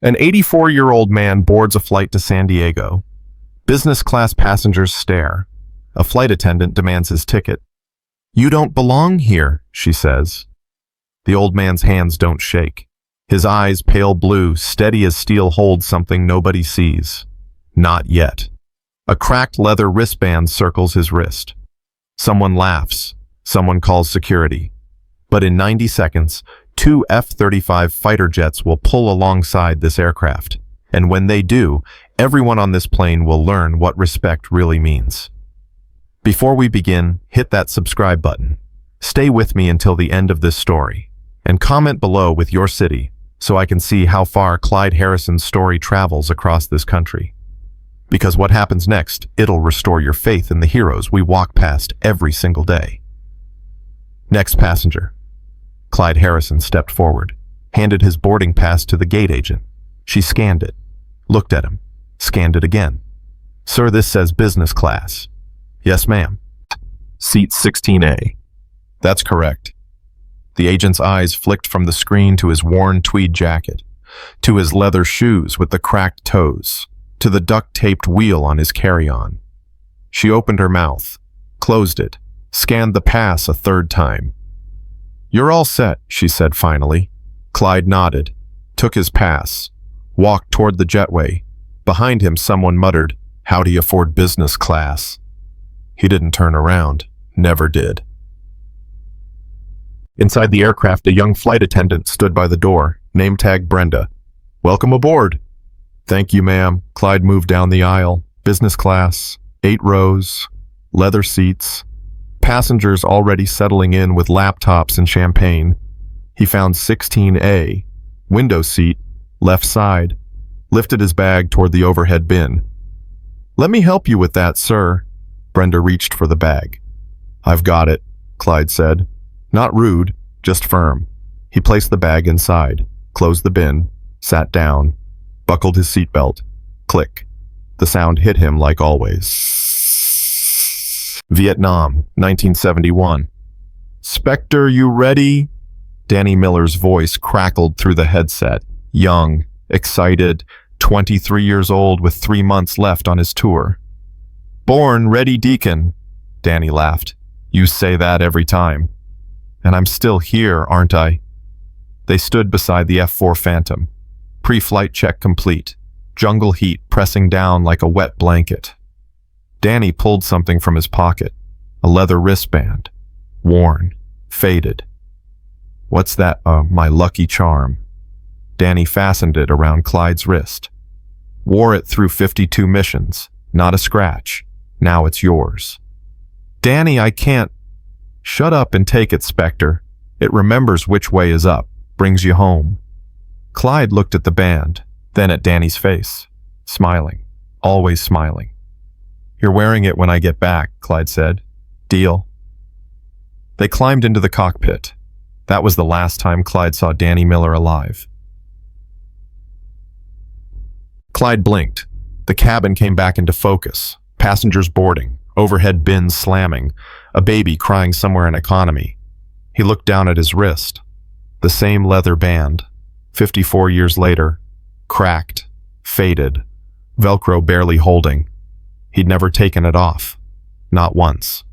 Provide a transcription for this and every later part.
An 84-year-old man boards a flight to San Diego. Business class passengers stare. A flight attendant demands his ticket. "You don't belong here," she says. The old man's hands don't shake. His eyes, pale blue, steady as steel, hold something nobody sees. Not yet. A cracked leather wristband circles his wrist. Someone laughs. Someone calls security. But in 90 seconds, 2 F-35 fighter jets will pull alongside this aircraft. And when they do, everyone on this plane will learn what respect really means. Before we begin, hit that subscribe button. Stay with me until the end of this story. And comment below with your city, so I can see how far Clyde Harrison's story travels across this country. Because what happens next, it'll restore your faith in the heroes we walk past every single day. Next passenger. Clyde Harrison stepped forward, handed his boarding pass to the gate agent. She scanned it, looked at him, scanned it again. "Sir, this says business class." "Yes, ma'am." "Seat 16A. "That's correct." The agent's eyes flicked from the screen to his worn tweed jacket, to his leather shoes with the cracked toes, to the duct-taped wheel on his carry-on. She opened her mouth, closed it, scanned the pass a third time. "You're all set," she said finally. Clyde nodded, took his pass, walked toward the jetway. Behind him, someone muttered, "How do you afford business class?" He didn't turn around, never did. Inside the aircraft, a young flight attendant stood by the door, name tag Brenda. "Welcome aboard." "Thank you, ma'am." Clyde moved down the aisle. Business class, 8 rows, leather seats, passengers already settling in with laptops and champagne. He found 16A, window seat, left side, lifted his bag toward the overhead bin. "Let me help you with that, sir." Brenda reached for the bag. "I've got it," Clyde said. Not rude, just firm. He placed the bag inside, closed the bin, sat down, buckled his seatbelt. Click. The sound hit him like always. Vietnam, 1971. "Spectre, you ready?" Danny Miller's voice crackled through the headset. Young, excited, 23 years old with 3 months left on his tour. "Born ready, Deacon." Danny laughed. "You say that every time." "And I'm still here, aren't I?" They stood beside the F-4 Phantom. Pre-flight check complete. Jungle heat pressing down like a wet blanket. Danny pulled something from his pocket. A leather wristband. Worn. Faded. "What's that? My lucky charm." Danny fastened it around Clyde's wrist. "Wore it through 52 missions. Not a scratch. Now it's yours." "Danny, I can't." "Shut up and take it, Spectre. It remembers which way is up, brings you home." Clyde looked at the band, then at Danny's face, smiling, always smiling. "You're wearing it when I get back," Clyde said. "Deal?" They climbed into the cockpit. That was the last time Clyde saw Danny Miller alive. Clyde blinked. The cabin came back into focus. Passengers boarding, overhead bins slamming, a baby crying somewhere in economy. He looked down at his wrist. The same leather band. 54 years later. Cracked. Faded. Velcro barely holding. He'd never taken it off. Not once.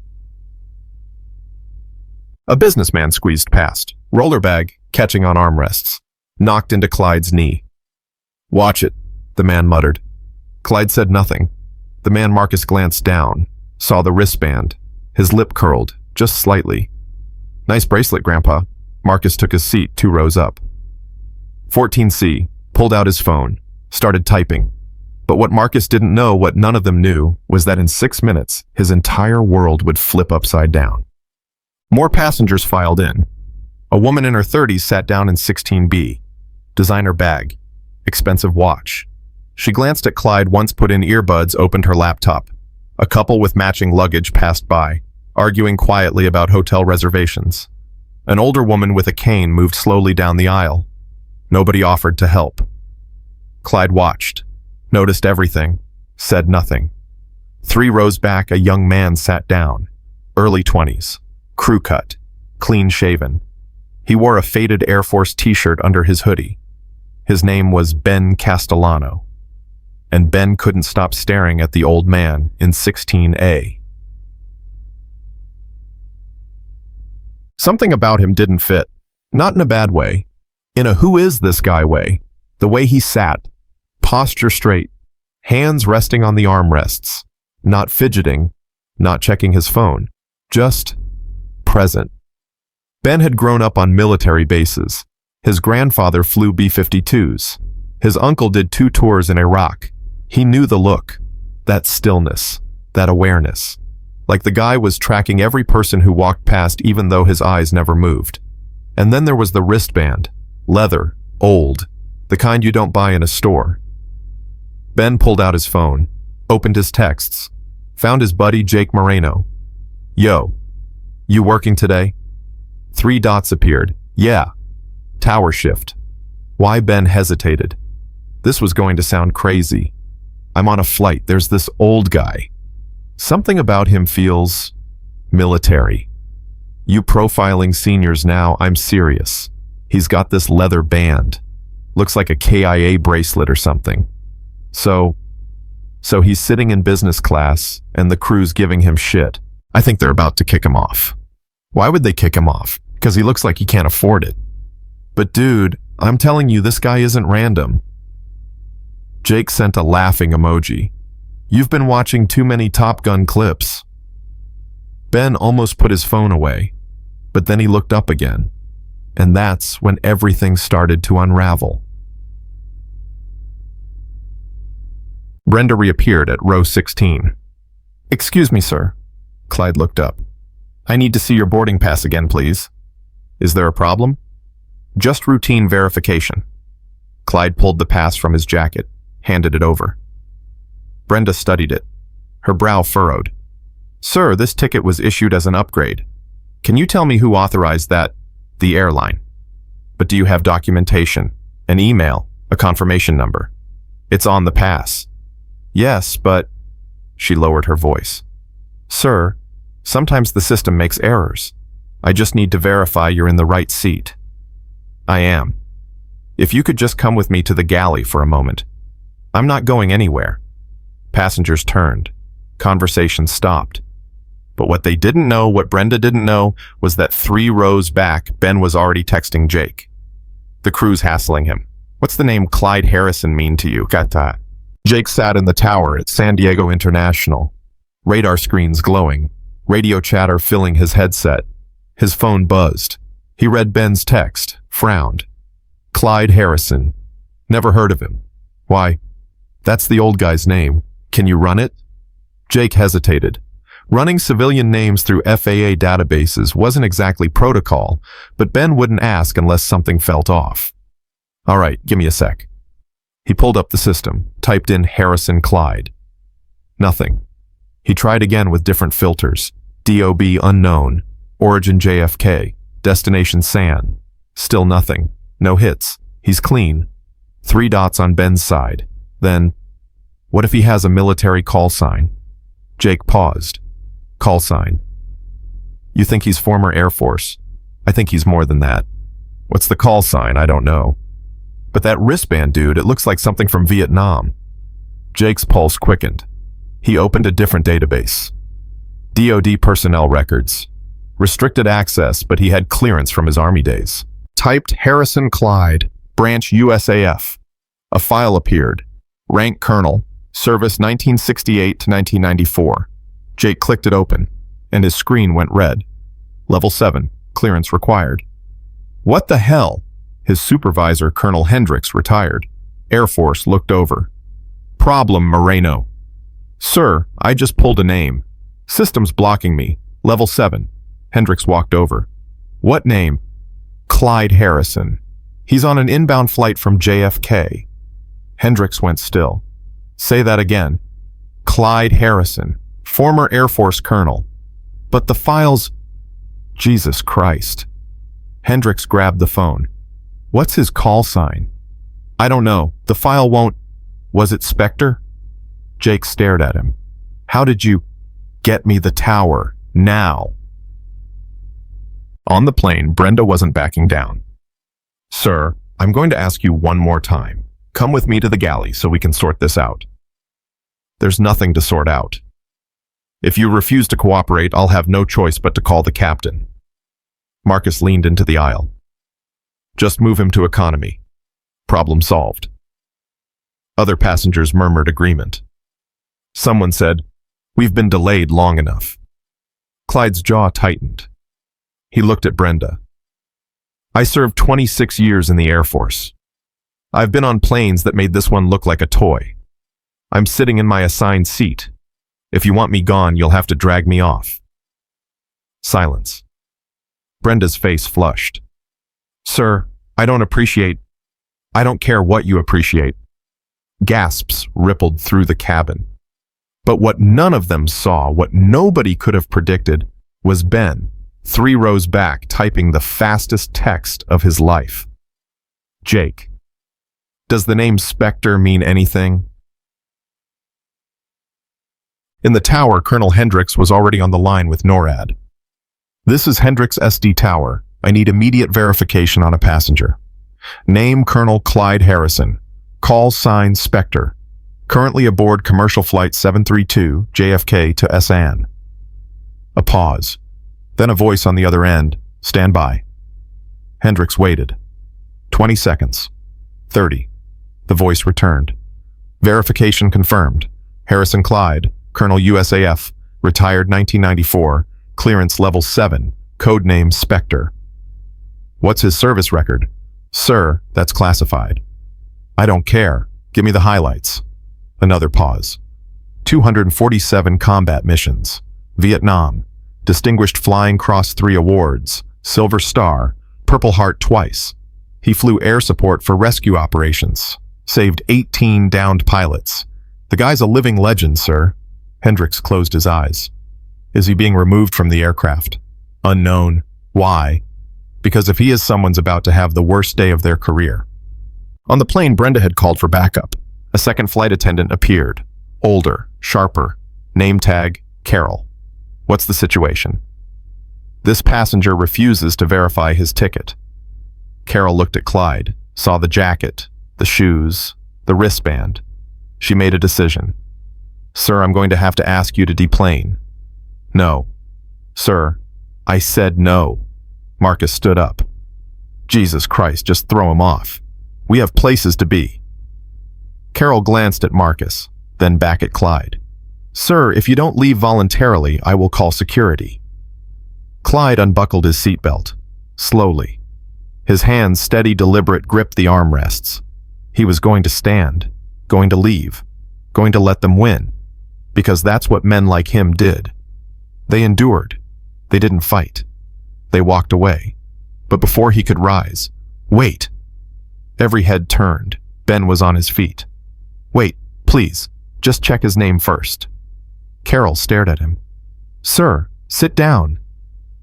A businessman squeezed past. Roller bag, catching on armrests. Knocked into Clyde's knee. "Watch it," the man muttered. Clyde said nothing. The man Marcus glanced down, saw the wristband. His lip curled, just slightly. "Nice bracelet, Grandpa." Marcus took his seat 2 rows up. 14C, pulled out his phone, started typing. But what Marcus didn't know, what none of them knew, was that in 6 minutes, his entire world would flip upside down. More passengers filed in. A woman in her 30s sat down in 16B. Designer bag. Expensive watch. She glanced at Clyde, once put in earbuds, opened her laptop. A couple with matching luggage passed by, arguing quietly about hotel reservations. An older woman with a cane moved slowly down the aisle. Nobody offered to help. Clyde watched, noticed everything, said nothing. 3 rows back, a young man sat down. Early 20s, crew cut, clean shaven. He wore a faded Air Force t-shirt under his hoodie. His name was Ben Castellano, and Ben couldn't stop staring at the old man in 16A. Something about him didn't fit, not in a bad way, in a who is this guy way. The way he sat, posture straight, hands resting on the armrests, not fidgeting, not checking his phone, just present. Ben had grown up on military bases. His grandfather flew B-52s. His uncle did 2 tours in Iraq. He knew the look, that stillness, that awareness. Like the guy was tracking every person who walked past even though his eyes never moved. And then there was the wristband, leather, old, the kind you don't buy in a store. Ben pulled out his phone, opened his texts, found his buddy Jake Moreno. Yo, you working today? 3 dots appeared. Yeah. Tower shift. Why Ben hesitated. This was going to sound crazy. I'm on a flight. There's this old guy. Something about him feels military. You profiling seniors now, I'm serious. He's got this leather band. Looks like a KIA bracelet or something. So he's sitting in business class and the crew's giving him shit. I think they're about to kick him off. Why would they kick him off? Because he looks like he can't afford it. But dude, I'm telling you, this guy isn't random. Jake sent a laughing emoji. You've been watching too many Top Gun clips. Ben almost put his phone away, but then he looked up again. And that's when everything started to unravel. Brenda reappeared at row 16. Excuse me, sir. Clyde looked up. I need to see your boarding pass again, please. Is there a problem? Just routine verification. Clyde pulled the pass from his jacket, handed it over. Brenda studied it, her brow furrowed. Sir, this ticket was issued as an upgrade. Can you tell me who authorized that? The airline. But do you have documentation, an email, a confirmation number? It's on the pass. Yes, but... She lowered her voice. Sir, sometimes the system makes errors. I just need to verify you're in the right seat. I am. If you could just come with me to the galley for a moment. I'm not going anywhere. Passengers turned. Conversation stopped. But what they didn't know, what Brenda didn't know, was that 3 rows back, Ben was already texting Jake. The crew's hassling him. What's the name Clyde Harrison mean to you? Kata. Jake sat in the tower at San Diego International. Radar screens glowing. Radio chatter filling his headset. His phone buzzed. He read Ben's text, frowned. Clyde Harrison. Never heard of him. Why? That's the old guy's name. Can you run it? Jake hesitated. Running civilian names through FAA databases wasn't exactly protocol, but Ben wouldn't ask unless something felt off. All right, give me a sec. He pulled up the system, typed in Harrison Clyde. Nothing. He tried again with different filters. DOB unknown, origin JFK, destination San. Still nothing. No hits. He's clean. 3 dots on Ben's side. Then, what if he has a military call sign? Jake paused. Call sign. You think he's former Air Force? I think he's more than that. What's the call sign? I don't know. But that wristband, dude, it looks like something from Vietnam. Jake's pulse quickened. He opened a different database. DoD personnel records. Restricted access, but he had clearance from his Army days. Typed Harrison Clyde, branch USAF. A file appeared. Rank Colonel, service 1968 to 1994. Jake clicked it open, and his screen went red. Level 7, clearance required. What the hell? His supervisor, Colonel Hendricks, retired. Air Force looked over. Problem, Moreno. Sir, I just pulled a name. System's blocking me. Level 7. Hendricks walked over. What name? Clyde Harrison. He's on an inbound flight from JFK. Hendricks went still. Say that again. Clyde Harrison, former Air Force colonel. But the files... Jesus Christ. Hendricks grabbed the phone. What's his call sign? I don't know. The file won't... Was it Spectre? Jake stared at him. How did you... Get me the tower. Now. On the plane, Brenda wasn't backing down. Sir, I'm going to ask you one more time. Come with me to the galley so we can sort this out. There's nothing to sort out. If you refuse to cooperate, I'll have no choice but to call the captain. Marcus leaned into the aisle. Just move him to economy. Problem solved. Other passengers murmured agreement. Someone said, "We've been delayed long enough." Clyde's jaw tightened. He looked at Brenda. "I served 26 years in the Air Force. I've been on planes that made this one look like a toy. I'm sitting in my assigned seat. If you want me gone, you'll have to drag me off." Silence. Brenda's face flushed. "Sir, I don't care what you appreciate." Gasps rippled through the cabin. But what none of them saw, what nobody could have predicted, was Ben, 3 rows back, typing the fastest text of his life. Jake. Does the name Spectre mean anything? In the tower, Colonel Hendricks was already on the line with NORAD. "This is Hendricks SD Tower. I need immediate verification on a passenger. Name Colonel Clyde Harrison. Call sign Spectre. Currently aboard commercial flight 732 JFK to Asan." A pause. Then a voice on the other end. "Stand by." Hendricks waited. 20 seconds. 30. The voice returned. "Verification confirmed. Harrison Clyde, Colonel USAF, retired 1994, clearance level 7, codename Spectre." "What's his service record?" "Sir, that's classified." "I don't care. Give me the highlights." Another pause. 247 combat missions. Vietnam. Distinguished Flying Cross 3 awards. Silver Star. Purple Heart twice. He flew air support for rescue operations. Saved 18 downed pilots. The guy's a living legend, sir. Hendricks closed his eyes. "Is he being removed from the aircraft?" "Unknown. Why?" "Because if he is, someone's about to have the worst day of their career." On the plane, Brenda had called for backup. A second flight attendant appeared. Older, sharper. Name tag, Carol. "What's the situation?" "This passenger refuses to verify his ticket." Carol looked at Clyde, saw the jacket, the shoes, the wristband. She made a decision. "Sir, I'm going to have to ask you to deplane." "No." "Sir, I said no." Marcus stood up. "Jesus Christ, just throw him off. We have places to be." Carol glanced at Marcus, then back at Clyde. "Sir, if you don't leave voluntarily, I will call security." Clyde unbuckled his seatbelt, slowly. His hands, steady, deliberate, gripped the armrests. He was going to stand, going to leave, going to let them win, because that's what men like him did. They endured. They didn't fight. They walked away. But before he could rise, "Wait!" Every head turned. Ben was on his feet. "Wait, please, just check his name first." Carol stared at him. "Sir, sit down."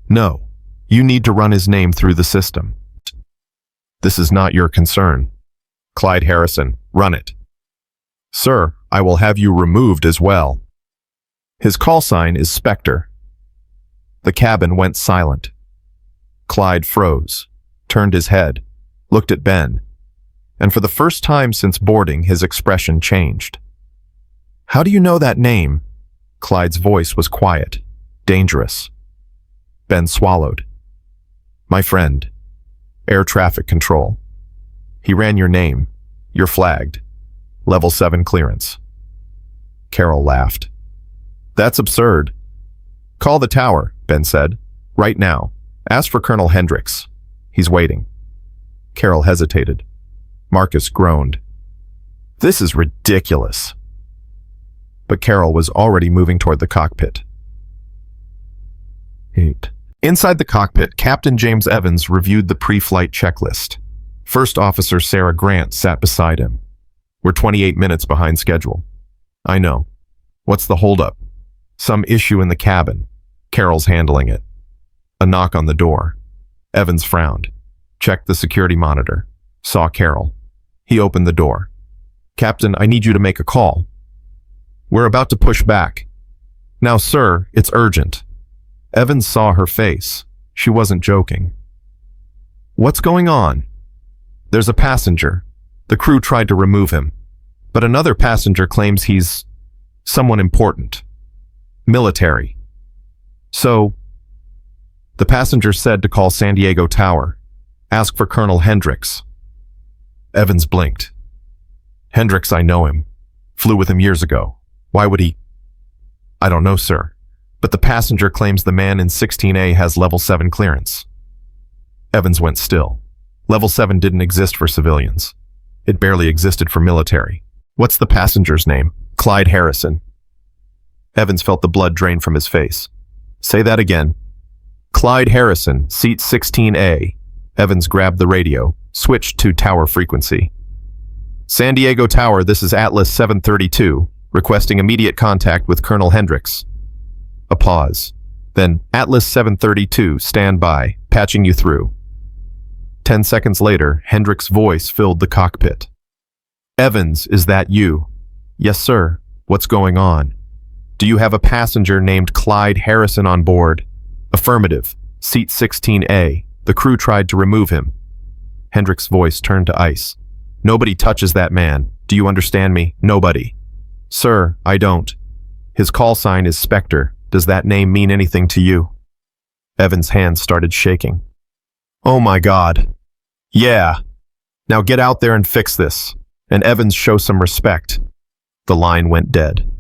"No, you need to run his name through the system." "This is not your concern." "Clyde Harrison, run it." "Sir, I will have you removed as well." "His call sign is Spectre." The cabin went silent. Clyde froze, turned his head, looked at Ben, and for the first time since boarding, his expression changed. "How do you know that name?" Clyde's voice was quiet, dangerous. Ben swallowed. "My friend, air traffic control. He ran your name. You're flagged. Level 7 clearance." Carol laughed. "That's absurd." "Call the tower," Ben said. "Right now. Ask for Colonel Hendricks. He's waiting." Carol hesitated. Marcus groaned. "This is ridiculous." But Carol was already moving toward the cockpit. 8. Inside the cockpit, Captain James Evans reviewed the pre-flight checklist. First Officer Sarah Grant sat beside him. "We're 28 minutes behind schedule." "I know. What's the holdup?" "Some issue in the cabin. Carol's handling it." A knock on the door. Evans frowned. Checked the security monitor. Saw Carol. He opened the door. "Captain, I need you to make a call." "We're about to push back." "Now, sir, it's urgent." Evans saw her face. She wasn't joking. "What's going on?" There's a passenger. The crew tried to remove him, but another passenger claims he's someone important. Military. So, the passenger said to call San Diego Tower. Ask for Colonel Hendricks. Evans blinked. Hendricks, I know him. Flew with him years ago. Why would he? I don't know, sir. But the passenger claims the man in 16A has level 7 clearance. Evans went still. Level 7 didn't exist for civilians. It barely existed for military. What's the passenger's name? Clyde Harrison. Evans felt the blood drain from his face. Say that again. Clyde Harrison, seat 16A. Evans grabbed the radio, switched to tower frequency. San Diego Tower, this is Atlas 732, requesting immediate contact with Colonel Hendricks. A pause. Then, Atlas 732, stand by, patching you through. 10 seconds later, Hendricks' voice filled the cockpit. Evans, is that you? Yes, sir. What's going on? Do you have a passenger named Clyde Harrison on board? Affirmative. Seat 16A. The crew tried to remove him. Hendricks' voice turned to ice. Nobody touches that man. Do you understand me? Nobody. Sir, I don't. His call sign is Spectre. Does that name mean anything to you? Evans' hands started shaking. Oh my God. Yeah. Now get out there and fix this. And Evans, show some respect. The line went dead.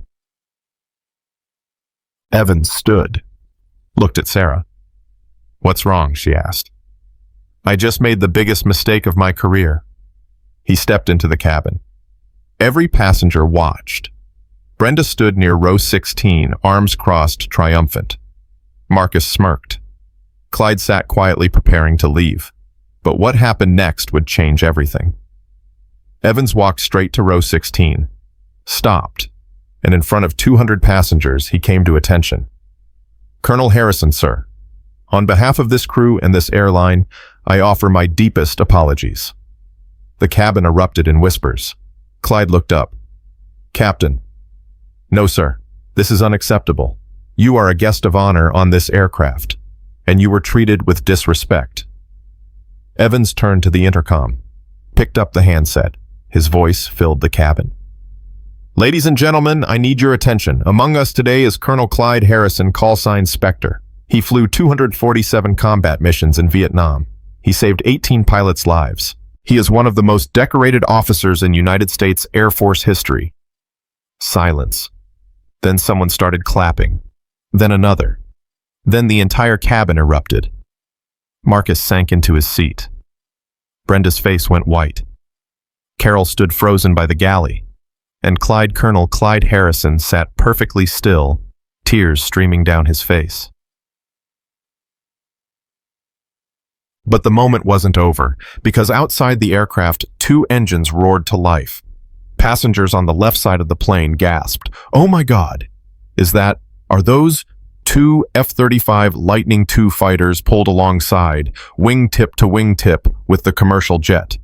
Evans stood, looked at Sarah. What's wrong? She asked. I just made the biggest mistake of my career. He stepped into the cabin. Every passenger watched. Brenda stood near row 16, arms crossed, triumphant. Marcus smirked. Clyde sat quietly preparing to leave. But what happened next would change everything. Evans walked straight to row 16, stopped, and in front of 200 passengers, he came to attention. Colonel Harrison, sir. On behalf of this crew and this airline, I offer my deepest apologies. The cabin erupted in whispers. Clyde looked up. Captain. No, sir. This is unacceptable. You are a guest of honor on this aircraft, and you were treated with disrespect. Evans turned to the intercom, picked up the handset. His voice filled the cabin. Ladies and gentlemen, I need your attention. Among us today is Colonel Clyde Harrison, call sign Spectre. He flew 247 combat missions in Vietnam. He saved 18 pilots' lives. He is one of the most decorated officers in United States Air Force history. Silence. Then someone started clapping. Then another. Then the entire cabin erupted. Marcus sank into his seat. Brenda's face went white. Carol stood frozen by the galley, and Colonel Clyde Harrison sat perfectly still, tears streaming down his face. But the moment wasn't over, because outside the aircraft, 2 engines roared to life. Passengers on the left side of the plane gasped, "Oh my God! Are those 2 F-35 Lightning II fighters pulled alongside, wingtip to wingtip with the commercial jet?"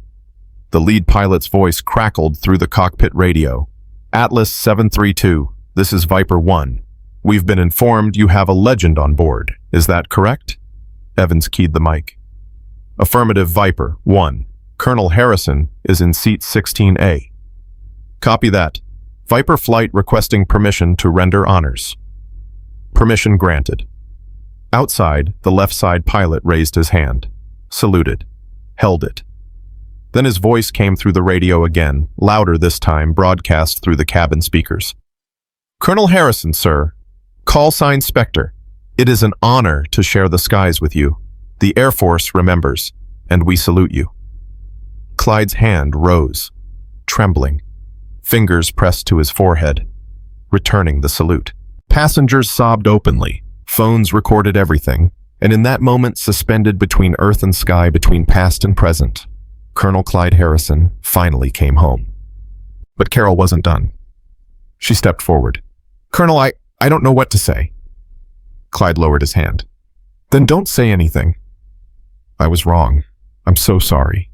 The lead pilot's voice crackled through the cockpit radio. Atlas 732, this is Viper 1. We've been informed you have a legend on board. Is that correct? Evans keyed the mic. Affirmative, Viper 1. Colonel Harrison is in seat 16A. Copy that. Viper flight requesting permission to render honors. Permission granted. Outside, the left side pilot raised his hand, saluted, held it. Then his voice came through the radio again, louder this time, broadcast through the cabin speakers. Colonel Harrison, sir. Call sign Spectre. It is an honor to share the skies with you. The Air Force remembers, and we salute you. Clyde's hand rose, trembling, fingers pressed to his forehead, returning the salute. Passengers sobbed openly, phones recorded everything, and in that moment suspended between earth and sky, between past and present, Colonel Clyde Harrison finally came home. But Carol wasn't done. She stepped forward. Colonel, I don't know what to say. Clyde lowered his hand. Then don't say anything. I was wrong. I'm so sorry.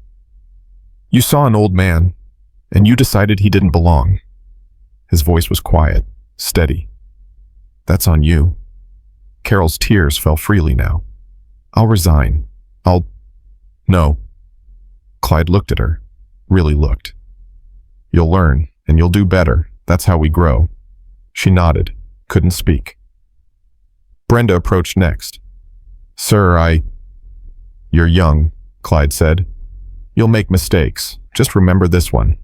You saw an old man, and you decided he didn't belong. His voice was quiet, steady. That's on you. Carol's tears fell freely now. I'll resign. No. Clyde looked at her. Really looked. You'll learn, and you'll do better. That's how we grow. She nodded, couldn't speak. Brenda approached next. Sir, You're young, Clyde said. You'll make mistakes. Just remember this one.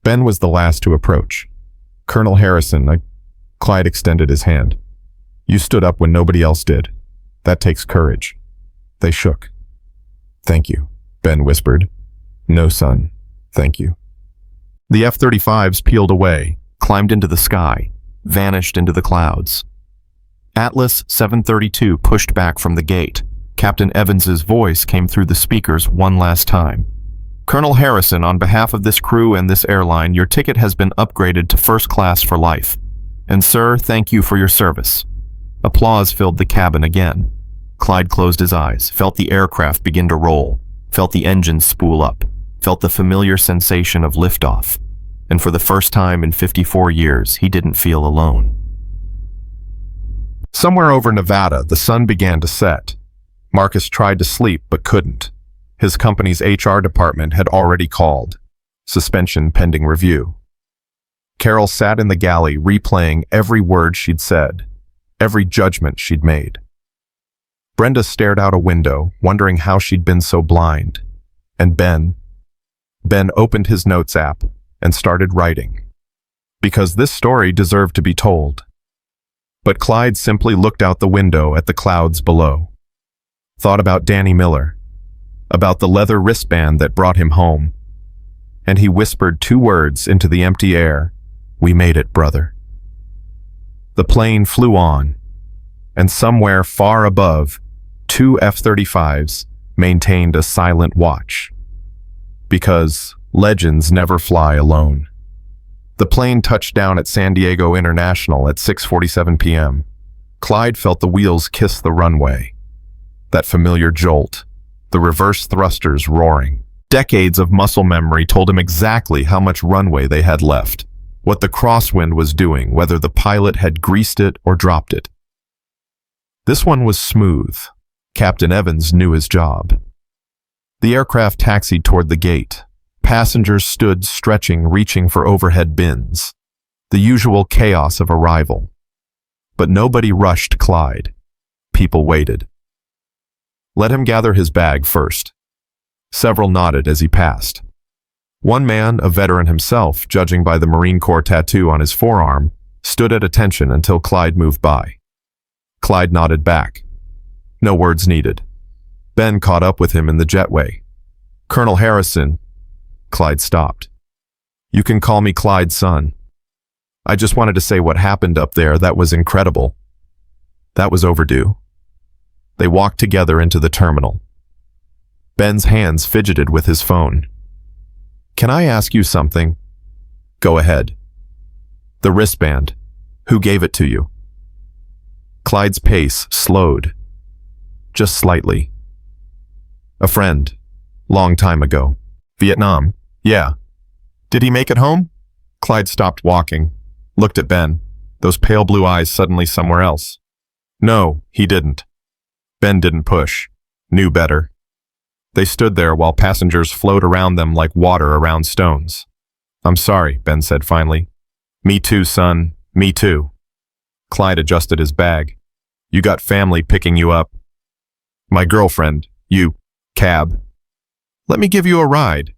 Ben was the last to approach. Colonel Harrison, Clyde extended his hand. You stood up when nobody else did. That takes courage. They shook. Thank you, Ben whispered. No, son. Thank you. The F-35s peeled away, climbed into the sky, vanished into the clouds. Atlas 732 pushed back from the gate. Captain Evans's voice came through the speakers one last time. Colonel Harrison, on behalf of this crew and this airline, your ticket has been upgraded to first class for life. And sir, thank you for your service. Applause filled the cabin again. Clyde closed his eyes, felt the aircraft begin to roll, felt the engines spool up, felt the familiar sensation of liftoff. And for the first time in 54 years, he didn't feel alone. Somewhere over Nevada, the sun began to set. Marcus tried to sleep but couldn't. His company's HR department had already called. Suspension pending review. Carol sat in the galley replaying every word she'd said, every judgment she'd made. Brenda stared out a window, wondering how she'd been so blind. And Ben opened his notes app and started writing. Because this story deserved to be told. But Clyde simply looked out the window at the clouds below. Thought about Danny Miller, about the leather wristband that brought him home. And he whispered 2 words into the empty air. We made it, brother. The plane flew on, and somewhere far above, 2 F-35s maintained a silent watch. Because legends never fly alone. The plane touched down at San Diego International at 6:47 p.m. Clyde felt the wheels kiss the runway. That familiar jolt, the reverse thrusters roaring. Decades of muscle memory told him exactly how much runway they had left, what the crosswind was doing, whether the pilot had greased it or dropped it. This one was smooth. Captain Evans knew his job. The aircraft taxied toward the gate. Passengers stood stretching, reaching for overhead bins. The usual chaos of arrival. But nobody rushed Clyde. People waited. Let him gather his bag first. Several nodded as he passed. One man, a veteran himself, judging by the Marine Corps tattoo on his forearm, stood at attention until Clyde moved by. Clyde nodded back. No words needed. Ben caught up with him in the jetway. Colonel Harrison. Clyde stopped. You can call me Clyde, son. I just wanted to say what happened up there. That was incredible. That was overdue. They walked together into the terminal. Ben's hands fidgeted with his phone. Can I ask you something? Go ahead. The wristband. Who gave it to you? Clyde's pace slowed. Just slightly. A friend. Long time ago. Vietnam. Yeah. Did he make it home? Clyde stopped walking. Looked at Ben. Those pale blue eyes suddenly somewhere else. No, he didn't. Ben didn't push. Knew better. They stood there while passengers flowed around them like water around stones. I'm sorry, Ben said finally. Me too, son. Me too. Clyde adjusted his bag. You got family picking you up. My girlfriend. You. Cab. Let me give you a ride.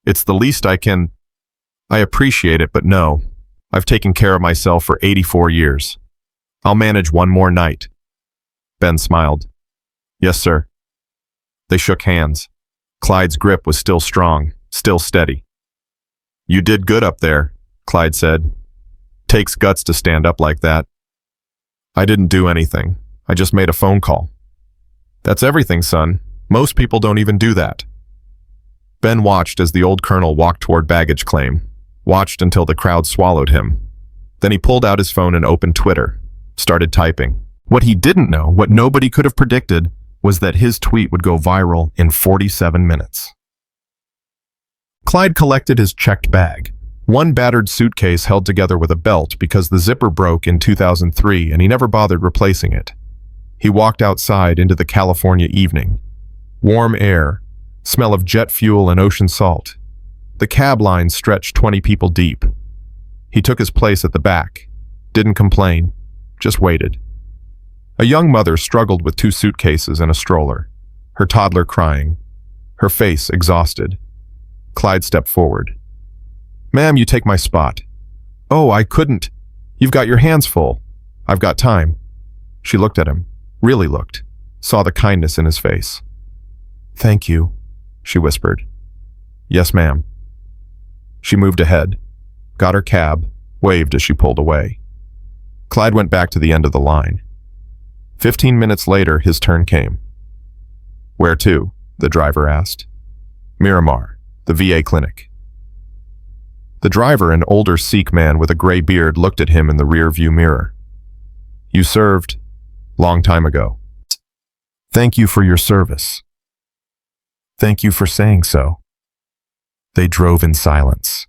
It's the least I can. I appreciate it, but no. I've taken care of myself for 84 years. I'll manage one more night. Ben smiled. Yes, sir. They shook hands. Clyde's grip was still strong, still steady. You did good up there, Clyde said. Takes guts to stand up like that. I didn't do anything. I just made a phone call. That's everything, son. Most people don't even do that. Ben watched as the old colonel walked toward baggage claim, watched until the crowd swallowed him. Then he pulled out his phone and opened Twitter, started typing. What he didn't know, what nobody could have predicted, was that his tweet would go viral in 47 minutes. Clyde collected his checked bag, one battered suitcase held together with a belt because the zipper broke in 2003 and he never bothered replacing it. He walked outside into the California evening. Warm air, Smell of jet fuel and ocean salt. The cab line stretched 20 people deep. He took his place at the back. Didn't complain. Just waited. A young mother struggled with 2 suitcases and a stroller, her toddler crying, her face exhausted. Clyde stepped forward. "Ma'am, you take my spot." "Oh, I couldn't. You've got your hands full. I've got time." She looked at him, really looked, saw the kindness in his face. "Thank you," she whispered. "Yes, ma'am." She moved ahead, got her cab, waved as she pulled away. Clyde went back to the end of the line. 15 minutes later, his turn came. "Where to?" the driver asked. "Miramar, the VA clinic." The driver, an older Sikh man with a gray beard, looked at him in the rear-view mirror. "You served long time ago." "Thank you for your service." "Thank you for saying so." They drove in silence.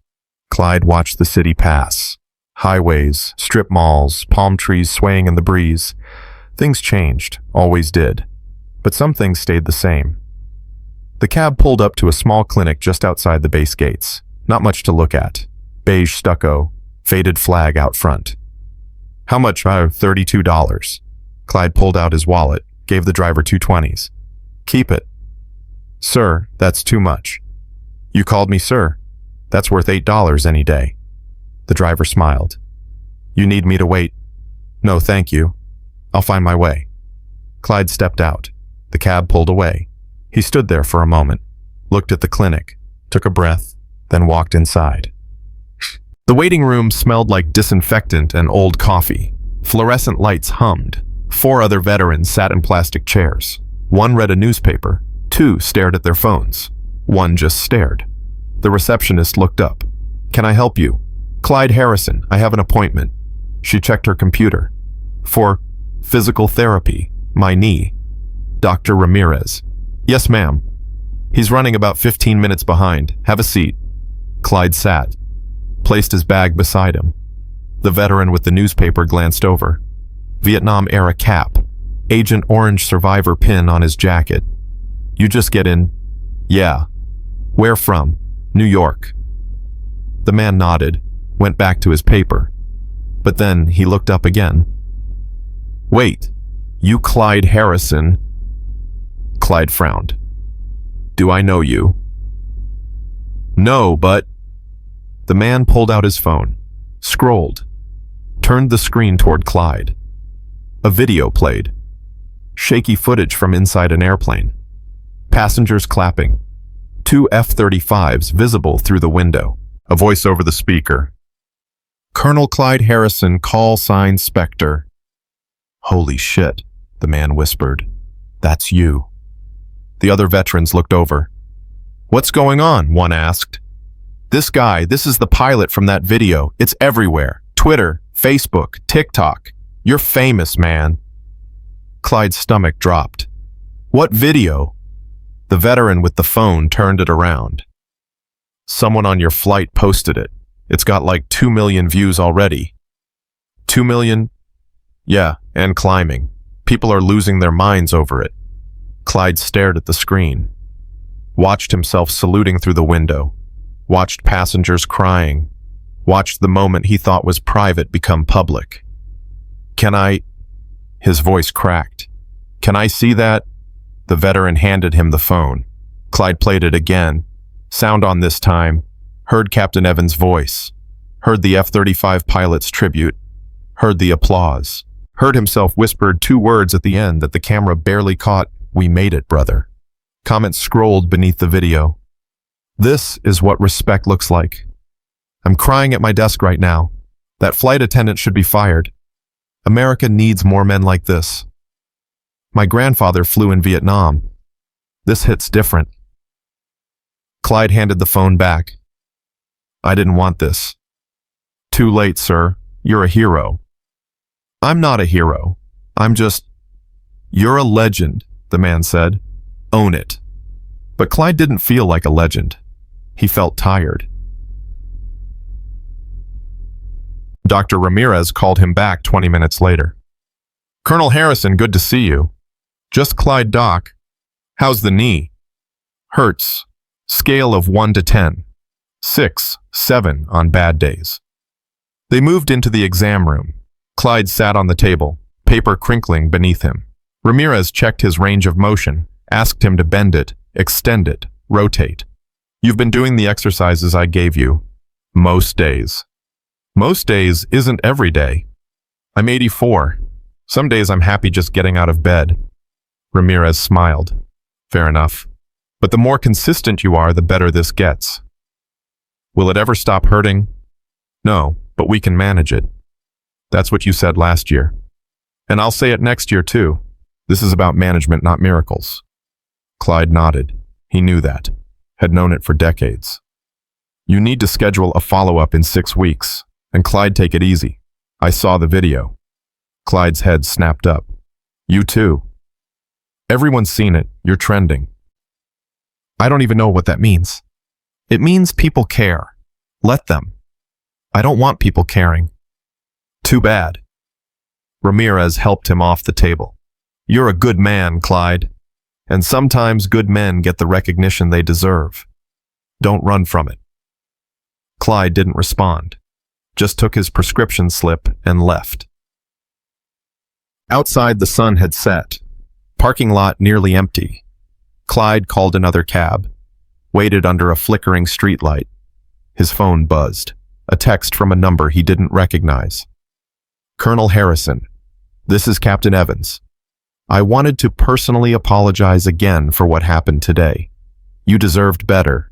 Clyde watched the city pass. Highways, strip malls, palm trees swaying in the breeze. Things changed, always did. But some things stayed the same. The cab pulled up to a small clinic just outside the base gates. Not much to look at. Beige stucco, faded flag out front. "How much?" $32. Clyde pulled out his wallet, gave the driver 2 20s. "Keep it." "Sir, that's too much." "You called me sir. That's worth $8 any day." The driver smiled. "You need me to wait?" "No, thank you. I'll find my way." Clyde stepped out. The cab pulled away. He stood there for a moment, looked at the clinic, took a breath, then walked inside. The waiting room smelled like disinfectant and old coffee. Fluorescent lights hummed. 4 other veterans sat in plastic chairs. 1 read a newspaper. 2 stared at their phones. 1 just stared. The receptionist looked up. "Can I help you?" "Clyde Harrison, I have an appointment." She checked her computer. "For physical therapy, my knee." "Dr. Ramirez." "Yes, ma'am." "He's running about 15 minutes behind. Have a seat." Clyde sat, placed his bag beside him. The veteran with the newspaper glanced over. Vietnam-era cap, Agent Orange survivor pin on his jacket. "You just get in?" "Yeah." "Where from?" "New York." The man nodded, went back to his paper. But then he looked up again. "Wait, you Clyde Harrison?" Clyde frowned. "Do I know you?" "No, but..." The man pulled out his phone, scrolled, turned the screen toward Clyde. A video played. Shaky footage from inside an airplane. Passengers clapping. 2 F-35s visible through the window. A voice over the speaker. "Colonel Clyde Harrison, call sign Spectre." "Holy shit," the man whispered. "That's you." The other veterans looked over. "What's going on?" one asked. This is the pilot from that video. It's everywhere. Twitter, Facebook, TikTok. You're famous, man." Clyde's stomach dropped. "What video?" The veteran with the phone turned it around. "Someone on your flight posted it. It's got like 2 million views already." 2 million? "Yeah, and climbing. People are losing their minds over it." Clyde stared at the screen, watched himself saluting through the window, watched passengers crying, watched the moment he thought was private become public. "Can I..." His voice cracked. "Can I see that?" The veteran handed him the phone. Clyde played it again. Sound on this time. Heard Captain Evans' voice. Heard the F-35 pilot's tribute. Heard the applause. Heard himself whispered 2 words at the end that the camera barely caught. "We made it, brother." Comments scrolled beneath the video. "This is what respect looks like. I'm crying at my desk right now. That flight attendant should be fired. America needs more men like this. My grandfather flew in Vietnam. This hits different." Clyde handed the phone back. "I didn't want this." "Too late, sir. You're a hero." "I'm not a hero. I'm just..." "You're a legend," the man said. "Own it." But Clyde didn't feel like a legend. He felt tired. Dr. Ramirez called him back 20 minutes later. "Colonel Harrison, good to see you." "Just Clyde, Doc. How's the knee?" Hurts. Scale of 1 to 10. 6, 7 on bad days. They moved into the exam room. Clyde sat on the table, paper crinkling beneath him. Ramirez checked his range of motion, asked him to bend it, extend it, rotate. You've been doing the exercises I gave you. Most days. Most days isn't every day. I'm 84. Some days I'm happy just getting out of bed. Ramirez smiled. Fair enough. But the more consistent you are, the better this gets. Will it ever stop hurting? No, but we can manage it. That's what you said last year. And I'll say it next year too. This is about management, not miracles. Clyde nodded. He knew that. Had known it for decades. You need to schedule a follow-up in 6 weeks. And Clyde, take it easy. I saw the video. Clyde's head snapped up. You too. Everyone's seen it. You're trending. I don't even know what that means. It means people care. Let them. I don't want people caring. Too bad. Ramirez helped him off the table. You're a good man, Clyde. And sometimes good men get the recognition they deserve. Don't run from it. Clyde didn't respond. Just took his prescription slip and left. Outside, the sun had set. Parking lot nearly empty. Clyde called another cab. Waited under a flickering streetlight. His phone buzzed. A text from a number he didn't recognize. Colonel Harrison. This is Captain Evans. I wanted to personally apologize again for what happened today. You deserved better.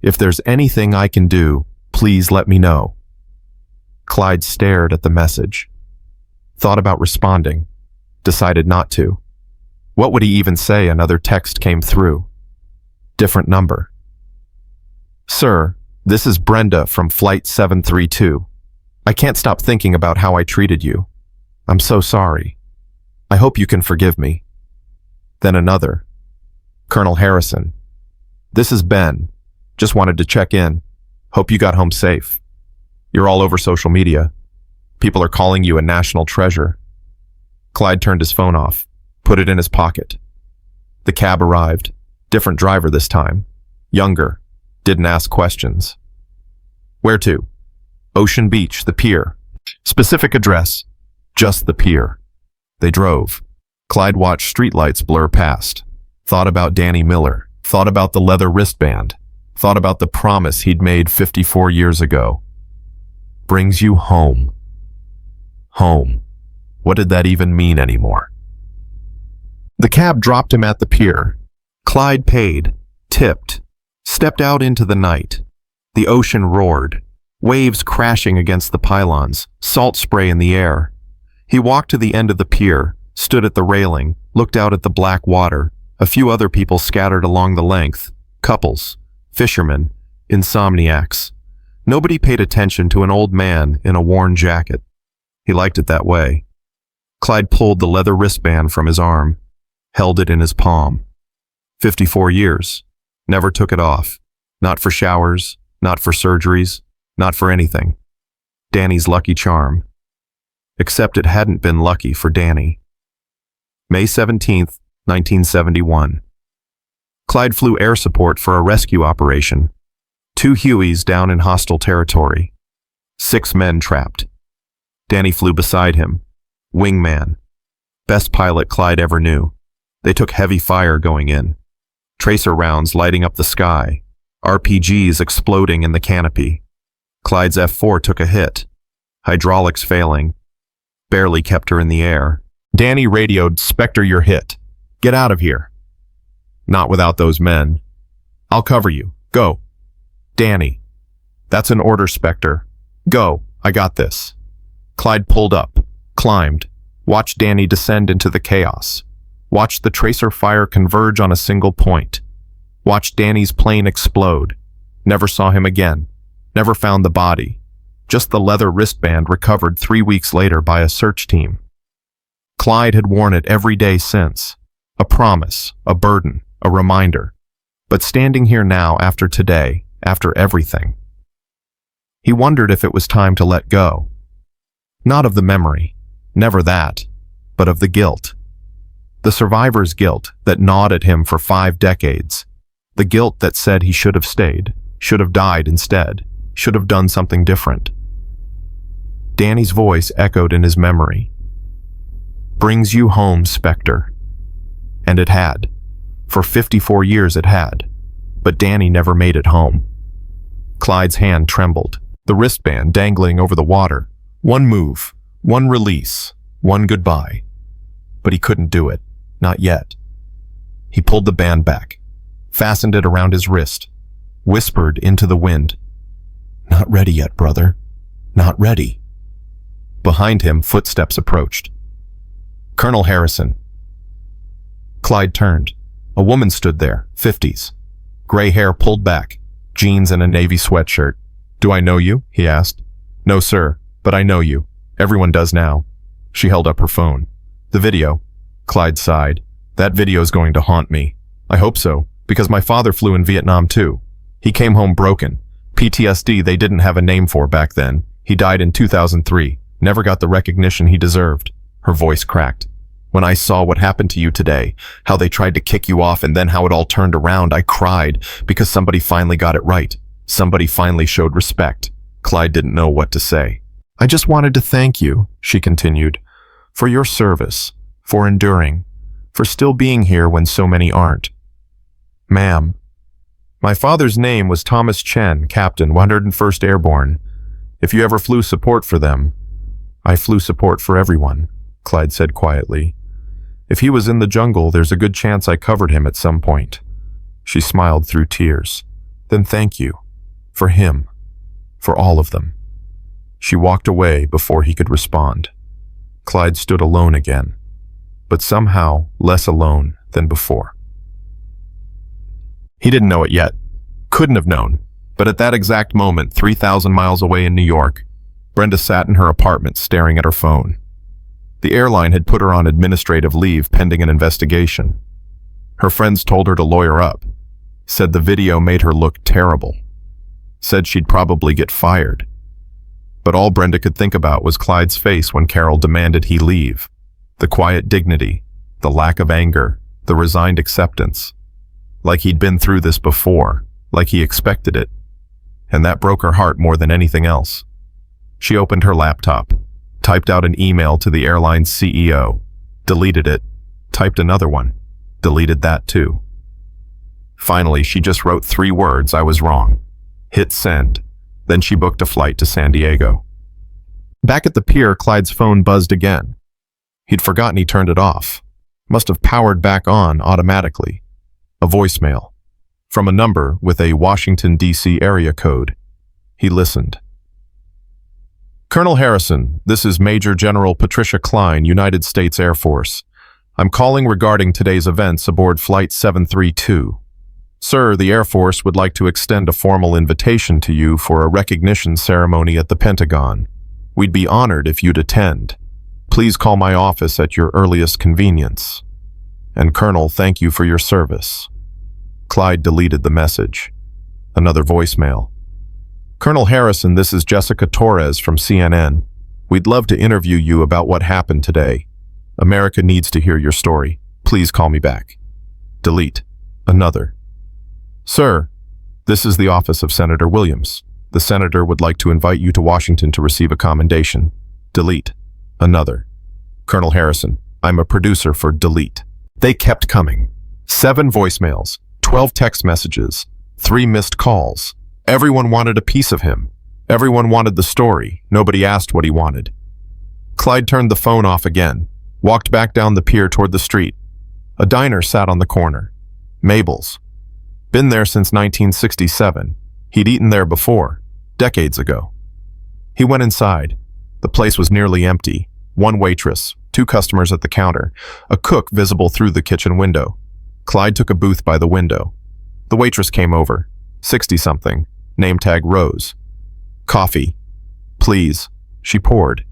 If there's anything I can do, please let me know. Clyde stared at the message. Thought about responding. Decided not to. What would he even say? Another text came through. Different number. Sir, this is Brenda from Flight 732. I can't stop thinking about how I treated you. I'm so sorry. I hope you can forgive me. Then another. Colonel Harrison. This is Ben. Just wanted to check in. Hope you got home safe. You're all over social media. People are calling you a national treasure. Clyde turned his phone off, put it in his pocket. The cab arrived. Different driver this time. Younger. Didn't ask questions. Where to? Ocean Beach, the pier. Specific address. Just the pier. They drove. Clyde watched streetlights blur past. Thought about Danny Miller. Thought about the leather wristband. Thought about the promise he'd made 54 years ago. Brings you home. Home. What did that even mean anymore? The cab dropped him at the pier. Clyde paid, tipped, stepped out into the night. The ocean roared, waves crashing against the pylons, salt spray in the air. He walked to the end of the pier, stood at the railing, looked out at the black water, a few other people scattered along the length, couples, fishermen, insomniacs. Nobody paid attention to an old man in a worn jacket. He liked it that way. Clyde pulled the leather wristband from his arm, held it in his palm. 54 years. Never took it off. Not for showers, not for surgeries, not for anything. Danny's lucky charm. Except it hadn't been lucky for Danny. May 17th, 1971. Clyde flew air support for a rescue operation. 2 Hueys down in hostile territory. 6 men trapped. Danny flew beside him. Wingman. Best pilot Clyde ever knew. They took heavy fire going in. Tracer rounds lighting up the sky. RPGs exploding in the canopy. Clyde's F-4 took a hit. Hydraulics failing. Barely kept her in the air. Danny radioed, Spectre, you're hit. Get out of here. Not without those men. I'll cover you. Go. Danny. That's an order, Spectre. Go. I got this. Clyde pulled up, climbed, watched Danny descend into the chaos. Watched the tracer fire converge on a single point. Watched Danny's plane explode. Never saw him again. Never found the body. Just the leather wristband recovered 3 weeks later by a search team. Clyde had worn it every day since. A promise, a burden, a reminder. But standing here now after today, after everything, he wondered if it was time to let go. Not of the memory, never that, but of the guilt. The survivor's guilt that gnawed at him for 5 decades. The guilt that said he should have stayed, should have died instead, should have done something different. Danny's voice echoed in his memory. Brings you home, Spectre. And it had. For 54 years it had. But Danny never made it home. Clyde's hand trembled, the wristband dangling over the water. One move, one release, one goodbye. But he couldn't do it. Not yet. He pulled the band back, fastened it around his wrist, whispered into the wind. Not ready yet, brother. Not ready. Behind him, footsteps approached. Colonel Harrison. Clyde turned. A woman stood there, 50s. Gray hair pulled back, jeans and a navy sweatshirt. Do I know you? He asked. No, sir, but I know you. Everyone does now. She held up her phone. The video. Clyde sighed. That video's going to haunt me. I hope so, because my father flew in Vietnam too. He came home broken. PTSD they didn't have a name for back then. He died in 2003. Never got the recognition he deserved. Her voice cracked. When I saw what happened to you today, how they tried to kick you off and then how it all turned around, I cried because somebody finally got it right. Somebody finally showed respect. Clyde didn't know what to say. I just wanted to thank you, she continued, for your service, for enduring, for still being here when so many aren't. Ma'am. My father's name was Thomas Chen, Captain, 101st Airborne. If you ever flew support for them, I flew support for everyone, Clyde said quietly. If he was in the jungle, there's a good chance I covered him at some point. She smiled through tears. Then thank you. For him. For all of them. She walked away before he could respond. Clyde stood alone again, but somehow less alone than before. He didn't know it yet. Couldn't have known. But at that exact moment, 3,000 miles away in New York, Brenda sat in her apartment staring at her phone. The airline had put her on administrative leave pending an investigation. Her friends told her to lawyer up. Said the video made her look terrible. Said she'd probably get fired. But all Brenda could think about was Clyde's face when Carol demanded he leave. The quiet dignity, the lack of anger, the resigned acceptance. Like he'd been through this before, like he expected it. And that broke her heart more than anything else. She opened her laptop, typed out an email to the airline's CEO, deleted it, typed another one, deleted that too. Finally, she just wrote 3 words, I was wrong. Hit send. Then she booked a flight to San Diego. Back at the pier, Clyde's phone buzzed again. He'd forgotten he turned it off. Must have powered back on automatically. A voicemail. From a number with a Washington, D.C. area code. He listened. Colonel Harrison, this is Major General Patricia Cline, United States Air Force. I'm calling regarding today's events aboard Flight 732. Sir, the Air Force would like to extend a formal invitation to you for a recognition ceremony at the Pentagon. We'd be honored if you'd attend. Please call my office at your earliest convenience. And Colonel, thank you for your service. Clyde deleted the message. Another voicemail. Colonel Harrison, this is Jessica Torres from CNN. We'd love to interview you about what happened today. America needs to hear your story. Please call me back. Delete. Another. Sir, this is the office of Senator Williams. The senator would like to invite you to Washington to receive a commendation. Delete. Another. Colonel Harrison, I'm a producer for Delete. They kept coming. 7 voicemails, 12 text messages, 3 missed calls. Everyone wanted a piece of him. Everyone wanted the story. Nobody asked what he wanted. Clyde turned the phone off again, walked back down the pier toward the street. A diner sat on the corner. Mabel's. Been there since 1967. He'd eaten there before, decades ago. He went inside. The place was nearly empty. 1 waitress, 2 customers at the counter, a cook visible through the kitchen window. Clyde took a booth by the window. The waitress came over, 60-something, name tag Rose. Coffee. Please, she poured.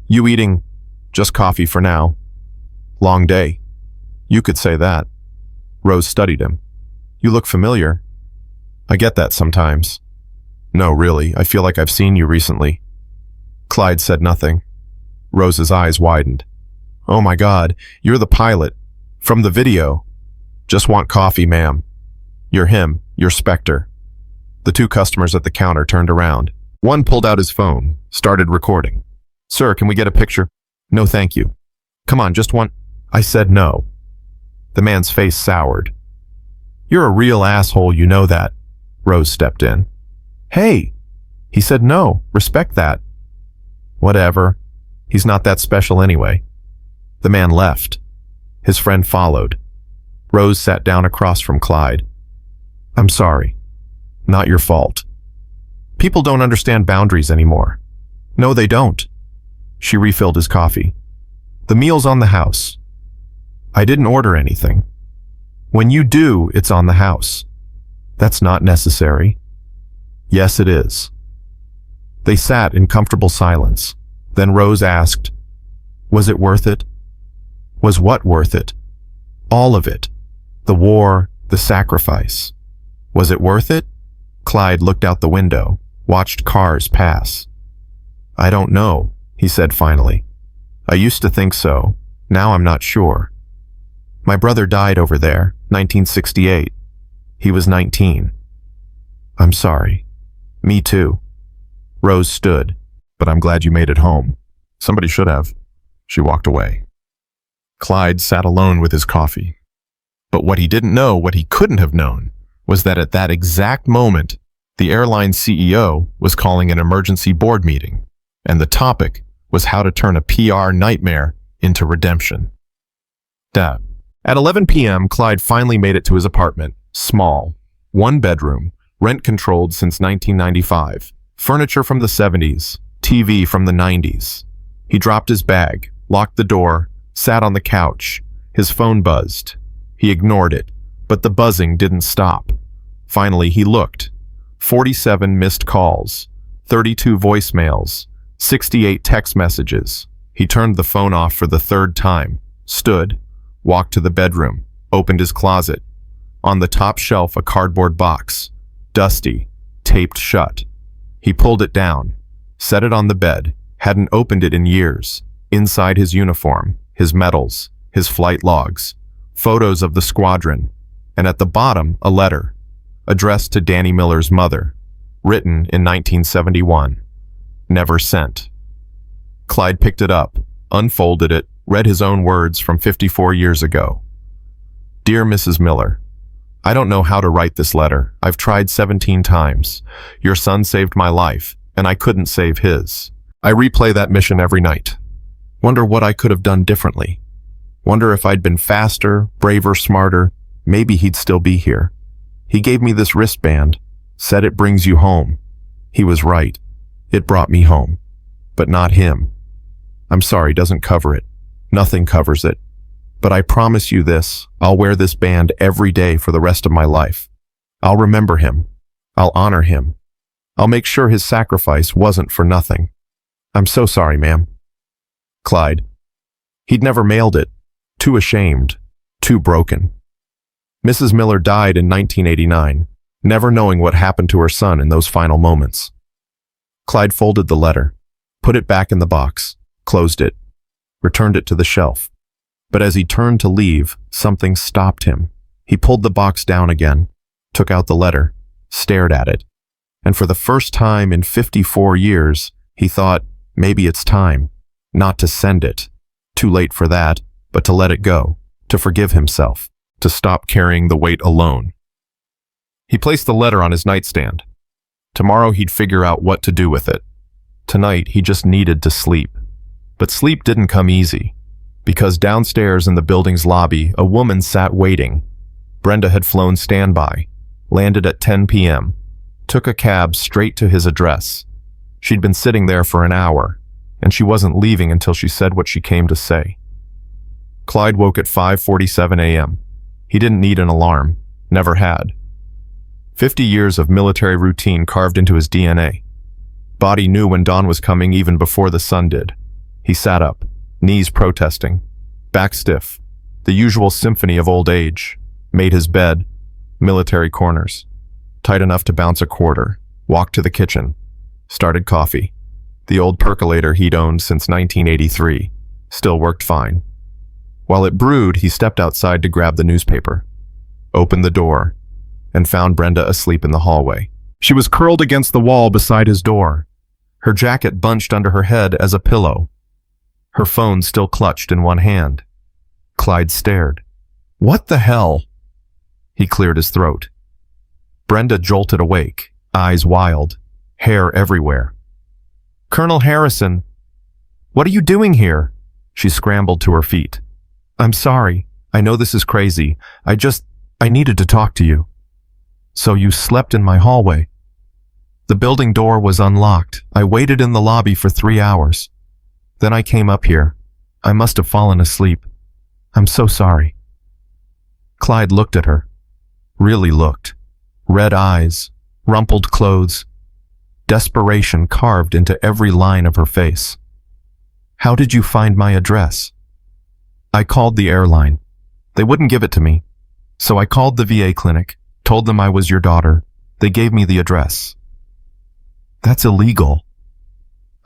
You eating? Just coffee for now. Long day. You could say that. Rose studied him. You look familiar. I get that sometimes. No, really, I feel like I've seen you recently. Clyde said nothing. Rose's eyes widened. Oh my God, you're the pilot. From the video. Just want coffee, ma'am. You're him. You're Spectre. The two customers at the counter turned around. One pulled out his phone, started recording. Sir, can we get a picture? No, thank you. Come on, just one. I said no. The man's face soured. You're a real asshole, you know that. Rose stepped in. Hey! He said no, respect that. Whatever. He's not that special anyway. The man left. His friend followed. Rose sat down across from Clyde. I'm sorry. Not your fault. People don't understand boundaries anymore. No, they don't. She refilled his coffee. The meal's on the house. I didn't order anything. When you do, it's on the house. That's not necessary. Yes, it is. They sat in comfortable silence. Then Rose asked, was it worth it? Was what worth it? All of it. The war, the sacrifice. Was it worth it? Clyde looked out the window, watched cars pass. I don't know, he said finally. I used to think so. Now I'm not sure. My brother died over there, 1968. He was 19. I'm sorry. Me too. Rose stood. But I'm glad you made it home. Somebody should have. She walked away. Clyde sat alone with his coffee. But what he didn't know, what he couldn't have known, was that at that exact moment, the airline CEO was calling an emergency board meeting, and the topic was how to turn a PR nightmare into redemption. At 11 p.m., Clyde finally made it to his apartment. Small, one bedroom, rent-controlled since 1995, furniture from the 70s, TV from the 90s. He dropped his bag, locked the door, sat on the couch. His phone buzzed. He ignored it, but the buzzing didn't stop. Finally, he looked. 47 missed calls, 32 voicemails, 68 text messages. He turned the phone off for the third time, stood, walked to the bedroom, opened his closet. On the top shelf, a cardboard box, dusty, taped shut. He pulled it down, set it on the bed, hadn't opened it in years. Inside his uniform, his medals, his flight logs, photos of the squadron, and at the bottom, a letter, addressed to Danny Miller's mother, written in 1971, never sent. Clyde picked it up, unfolded it, read his own words from 54 years ago. Dear Mrs. Miller, I don't know how to write this letter. I've tried 17 times. Your son saved my life, and I couldn't save his. I replay that mission every night. Wonder what I could have done differently. Wonder if I'd been faster, braver, smarter, maybe he'd still be here. He gave me this wristband, said it brings you home. He was right. It brought me home. But not him. I'm sorry, doesn't cover it. Nothing covers it. But I promise you this, I'll wear this band every day for the rest of my life. I'll remember him. I'll honor him. I'll make sure his sacrifice wasn't for nothing. I'm so sorry, ma'am. Clyde. He'd never mailed it. Too ashamed. Too broken. Mrs. Miller died in 1989, never knowing what happened to her son in those final moments. Clyde folded the letter, put it back in the box, closed it, returned it to the shelf. But as he turned to leave, something stopped him. He pulled the box down again, took out the letter, stared at it, and for the first time in 54 years, he thought, maybe it's time, not to send it. Too late for that, but to let it go, to forgive himself, to stop carrying the weight alone. He placed the letter on his nightstand. Tomorrow he'd figure out what to do with it. Tonight he just needed to sleep. But sleep didn't come easy, because downstairs in the building's lobby, a woman sat waiting. Brenda had flown standby, landed at 10 p.m., took a cab straight to his address. She'd been sitting there for an hour, and she wasn't leaving until she said what she came to say. Clyde woke at 5:47 a.m. He didn't need an alarm, never had. 50 years of military routine carved into his DNA. Body knew when dawn was coming even before the sun did. He sat up, knees protesting, back stiff, the usual symphony of old age, made his bed, military corners, tight enough to bounce a quarter, walked to the kitchen, started coffee. The old percolator he'd owned since 1983 still worked fine. While it brewed, he stepped outside to grab the newspaper, opened the door, and found Brenda asleep in the hallway. She was curled against the wall beside his door, her jacket bunched under her head as a pillow, her phone still clutched in one hand. Clyde stared. "What the hell?" He cleared his throat. Brenda jolted awake, eyes wild, hair everywhere. "Colonel Harrison, what are you doing here?" She scrambled to her feet. "I'm sorry. I know this is crazy. I needed to talk to you." "So you slept in my hallway?" "The building door was unlocked. I waited in the lobby for 3 hours. Then I came up here. I must have fallen asleep. I'm so sorry." Clyde looked at her. Really looked. Red eyes, rumpled clothes, desperation carved into every line of her face. "How did you find my address?" "I called the airline. They wouldn't give it to me. So I called the VA clinic, told them I was your daughter. They gave me the address." "That's illegal."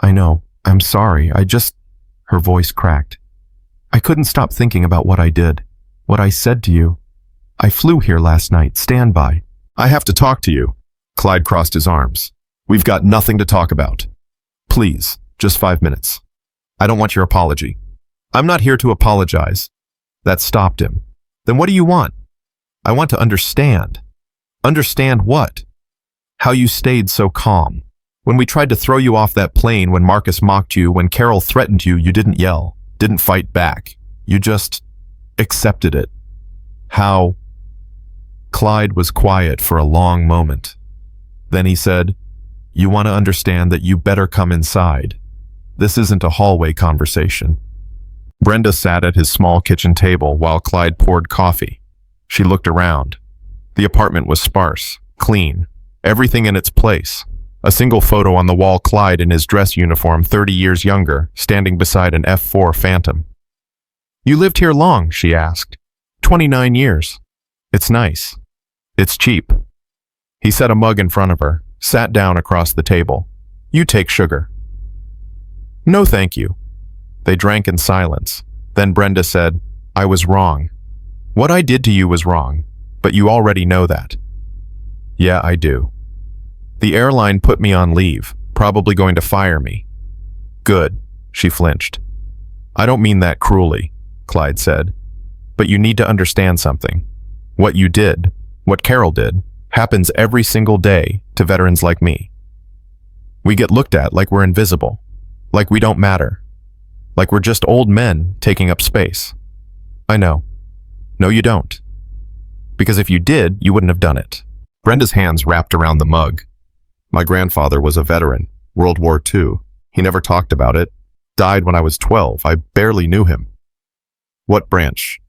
"I know. I'm sorry. Her voice cracked. "I couldn't stop thinking about what I did, what I said to you. I flew here last night. Stand by." "I have to talk to you." Clyde crossed his arms. "We've got nothing to talk about. Please, just 5 minutes. I don't want your apology." "I'm not here to apologize." That stopped him. "Then what do you want?" "I want to understand." "Understand what?" "How you stayed so calm. When we tried to throw you off that plane, when Marcus mocked you, when Carol threatened you, you didn't yell, didn't fight back. You just accepted it. How?" Clyde was quiet for a long moment. Then he said, "You want to understand that you better come inside. This isn't a hallway conversation." Brenda sat at his small kitchen table while Clyde poured coffee. She looked around. The apartment was sparse, clean, everything in its place. A single photo on the wall, Clyde in his dress uniform, 30 years younger, standing beside an F-4 Phantom. "You lived here long?" she asked. 29 years. "It's nice. It's cheap." He set a mug in front of her, sat down across the table. "You take sugar." "No, thank you." They drank in silence. Then Brenda said, "I was wrong. What I did to you was wrong, but you already know that." "Yeah, I do. The airline put me on leave, probably going to fire me." "Good," she flinched. "I don't mean that cruelly," Clyde said. "But you need to understand something. What you did, what Carol did, happens every single day to veterans like me. We get looked at like we're invisible, like we don't matter, like we're just old men taking up space. I know. No, you don't. Because if you did, you wouldn't have done it." Brenda's hands wrapped around the mug. "My grandfather was a veteran, World War II. He never talked about it. Died when I was 12. I barely knew him." "What branch?"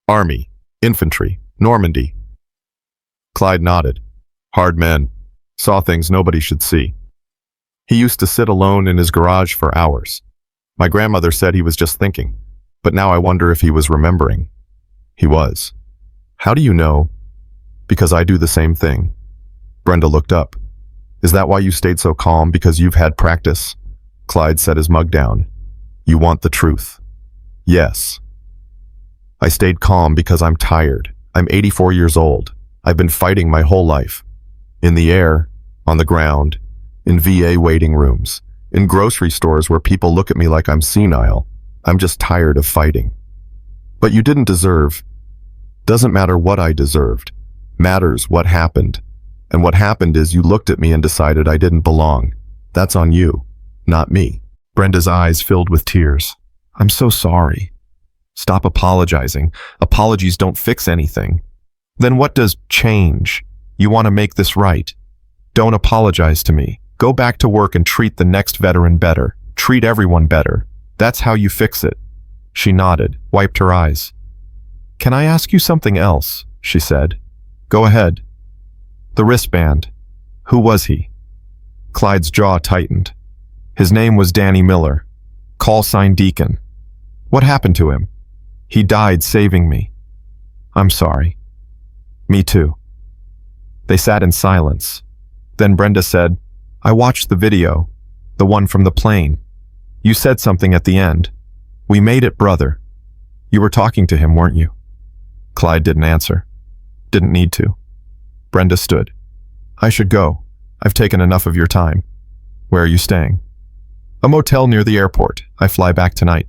"Army, infantry, Normandy." Clyde nodded. "Hard men. Saw things nobody should see. He used to sit alone in his garage for hours. My grandmother said he was just thinking, but now I wonder if he was remembering." "He was." "How do you know?" "Because I do the same thing." Brenda looked up. "Is that why you stayed so calm, because you've had practice?" Clyde set his mug down. "You want the truth?" "Yes." "I stayed calm because I'm tired. I'm 84 years old. I've been fighting my whole life. In the air, on the ground, in VA waiting rooms, in grocery stores where people look at me like I'm senile. I'm just tired of fighting." "But you didn't deserve." "Doesn't matter what I deserved. Matters what happened. And what happened is you looked at me and decided I didn't belong. That's on you, not me." Brenda's eyes filled with tears. "I'm so sorry." "Stop apologizing. Apologies don't fix anything." "Then what does change? You want to make this right. Don't apologize to me. Go back to work and treat the next veteran better. Treat everyone better. That's how you fix it." She nodded, wiped her eyes. "Can I ask you something else?" she said. "Go ahead." "The wristband. Who was he?" Clyde's jaw tightened. "His name was Danny Miller. Call sign Deacon. What happened to him?" "He died saving me." "I'm sorry." "Me too." They sat in silence. Then Brenda said, "I watched the video, the one from the plane. You said something at the end. We made it, brother. You were talking to him, weren't you?" Clyde didn't answer. Didn't need to. Brenda stood. I should go. I've taken enough of your time. Where are you staying? A motel near the airport. I fly back tonight.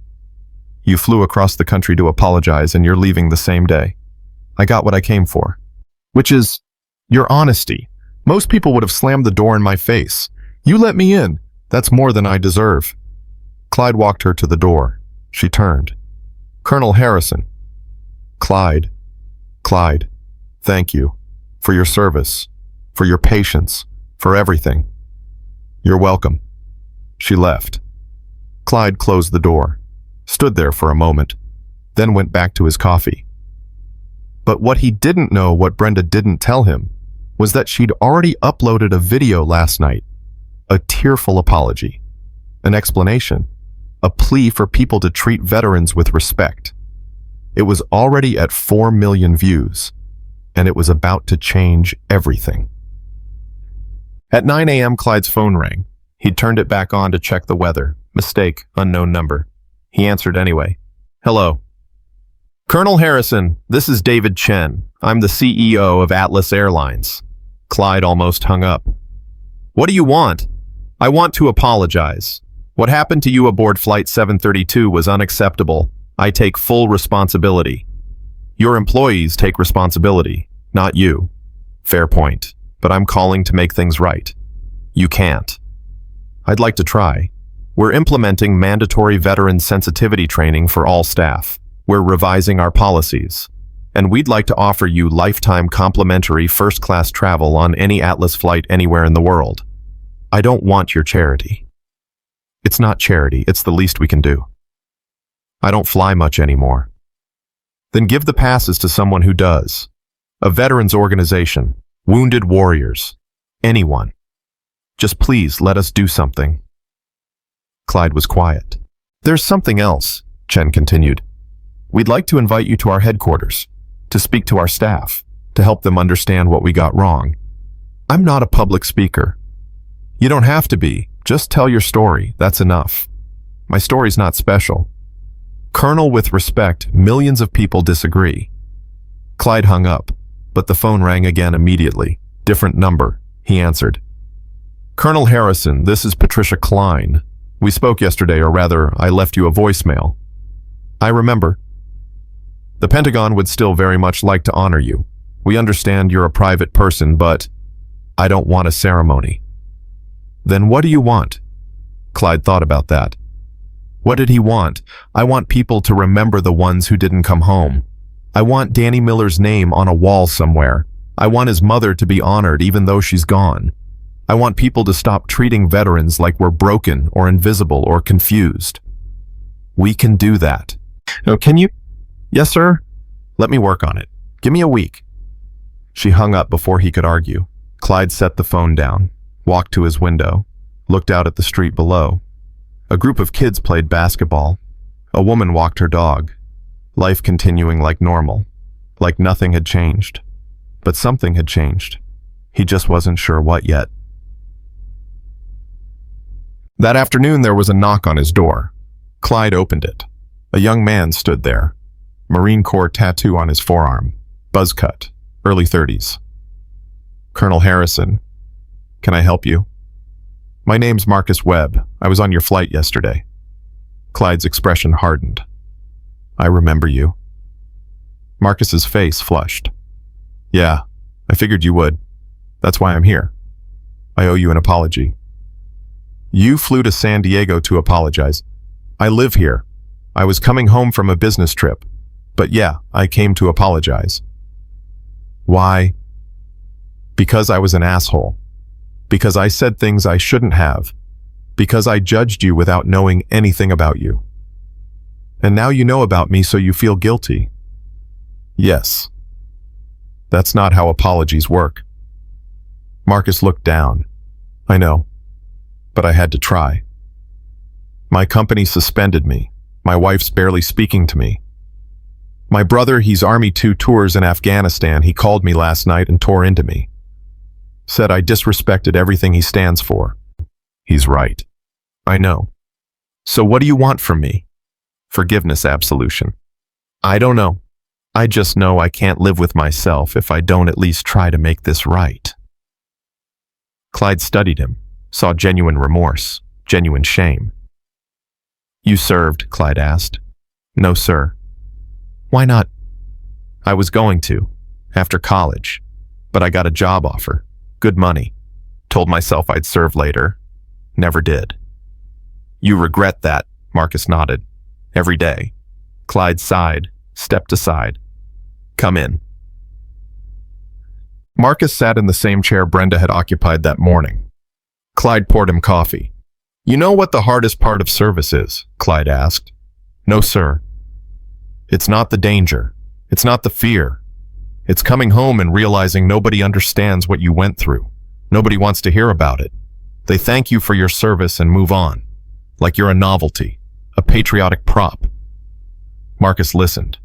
You flew across the country to apologize and you're leaving the same day. I got what I came for. Which is your honesty. Most people would have slammed the door in my face. You let me in. That's more than I deserve. Clyde walked her to the door. She turned. Colonel Harrison. Clyde. Clyde, thank you. For your service. For your patience. For everything. You're welcome. She left. Clyde closed the door, stood there for a moment, then went back to his coffee. But what he didn't know, what Brenda didn't tell him, was that she'd already uploaded a video last night. A tearful apology. An explanation. A plea for people to treat veterans with respect. It was already at 4 million views, and it was about to change everything. At 9 a.m., Clyde's phone rang. He'd turned it back on to check the weather. Mistake, unknown number. He answered anyway. Hello. Colonel Harrison, this is David Chen. I'm the CEO of Atlas Airlines. Clyde almost hung up. What do you want? I want to apologize. What happened to you aboard Flight 732 was unacceptable. I take full responsibility. Your employees take responsibility, not you. Fair point, but I'm calling to make things right. You can't. I'd like to try. We're implementing mandatory veteran sensitivity training for all staff. We're revising our policies. And we'd like to offer you lifetime complimentary first-class travel on any Atlas flight anywhere in the world. I don't want your charity. It's not charity, it's the least we can do. I don't fly much anymore. Then give the passes to someone who does. A veterans organization, wounded warriors, anyone. Just please let us do something. Clyde was quiet. There's something else, Chen continued. We'd like to invite you to our headquarters, to speak to our staff, to help them understand what we got wrong. I'm not a public speaker. You don't have to be. Just tell your story. That's enough. My story's not special. Colonel, with respect, millions of people disagree. Clyde hung up, but the phone rang again immediately. Different number, he answered. Colonel Harrison, this is Patricia Klein. We spoke yesterday, or rather, I left you a voicemail. I remember. The Pentagon would still very much like to honor you. We understand you're a private person, but I don't want a ceremony. Then what do you want? Clyde thought about that. What did he want? I want people to remember the ones who didn't come home. I want Danny Miller's name on a wall somewhere. I want his mother to be honored even though she's gone. I want people to stop treating veterans like we're broken or invisible or confused. We can do that. Oh, can you? Yes, sir. Let me work on it. Give me a week. She hung up before he could argue. Clyde set the phone down, walked to his window, looked out at the street below. A group of kids played basketball. A woman walked her dog. Life continuing like normal, like nothing had changed. But something had changed. He just wasn't sure what yet. That afternoon there was a knock on his door. Clyde opened it. A young man stood there. Marine Corps tattoo on his forearm. Buzz cut. Early 30s. Colonel Harrison, can I help you? My name's Marcus Webb. I was on your flight yesterday. Clyde's expression hardened. I remember you. Marcus's face flushed. Yeah, I figured you would. That's why I'm here. I owe you an apology. You flew to San Diego to apologize. I live here. I was coming home from a business trip. But yeah, I came to apologize. Why? Because I was an asshole. Because I said things I shouldn't have. Because I judged you without knowing anything about you. And now you know about me, so you feel guilty. Yes. That's not how apologies work. Marcus looked down. I know. But I had to try. My company suspended me. My wife's barely speaking to me. My brother, he's Army 2 tours in Afghanistan. He called me last night and tore into me. Said I disrespected everything he stands for. He's right. I know. So what do you want from me? Forgiveness, absolution. I don't know. I just know I can't live with myself if I don't at least try to make this right. Clyde studied him, saw genuine remorse, genuine shame. You served? Clyde asked. No, sir. Why not? I was going to, after college, but I got a job offer, good money. Told myself I'd serve later. Never did. You regret that, Marcus nodded. Every day. Clyde sighed, stepped aside. Come in. Marcus sat in the same chair Brenda had occupied that morning. Clyde poured him coffee. You know what the hardest part of service is? Clyde asked. No, sir. It's not the danger. It's not the fear. It's coming home and realizing nobody understands what you went through. Nobody wants to hear about it. They thank you for your service and move on, like you're a novelty, a patriotic prop. Marcus listened.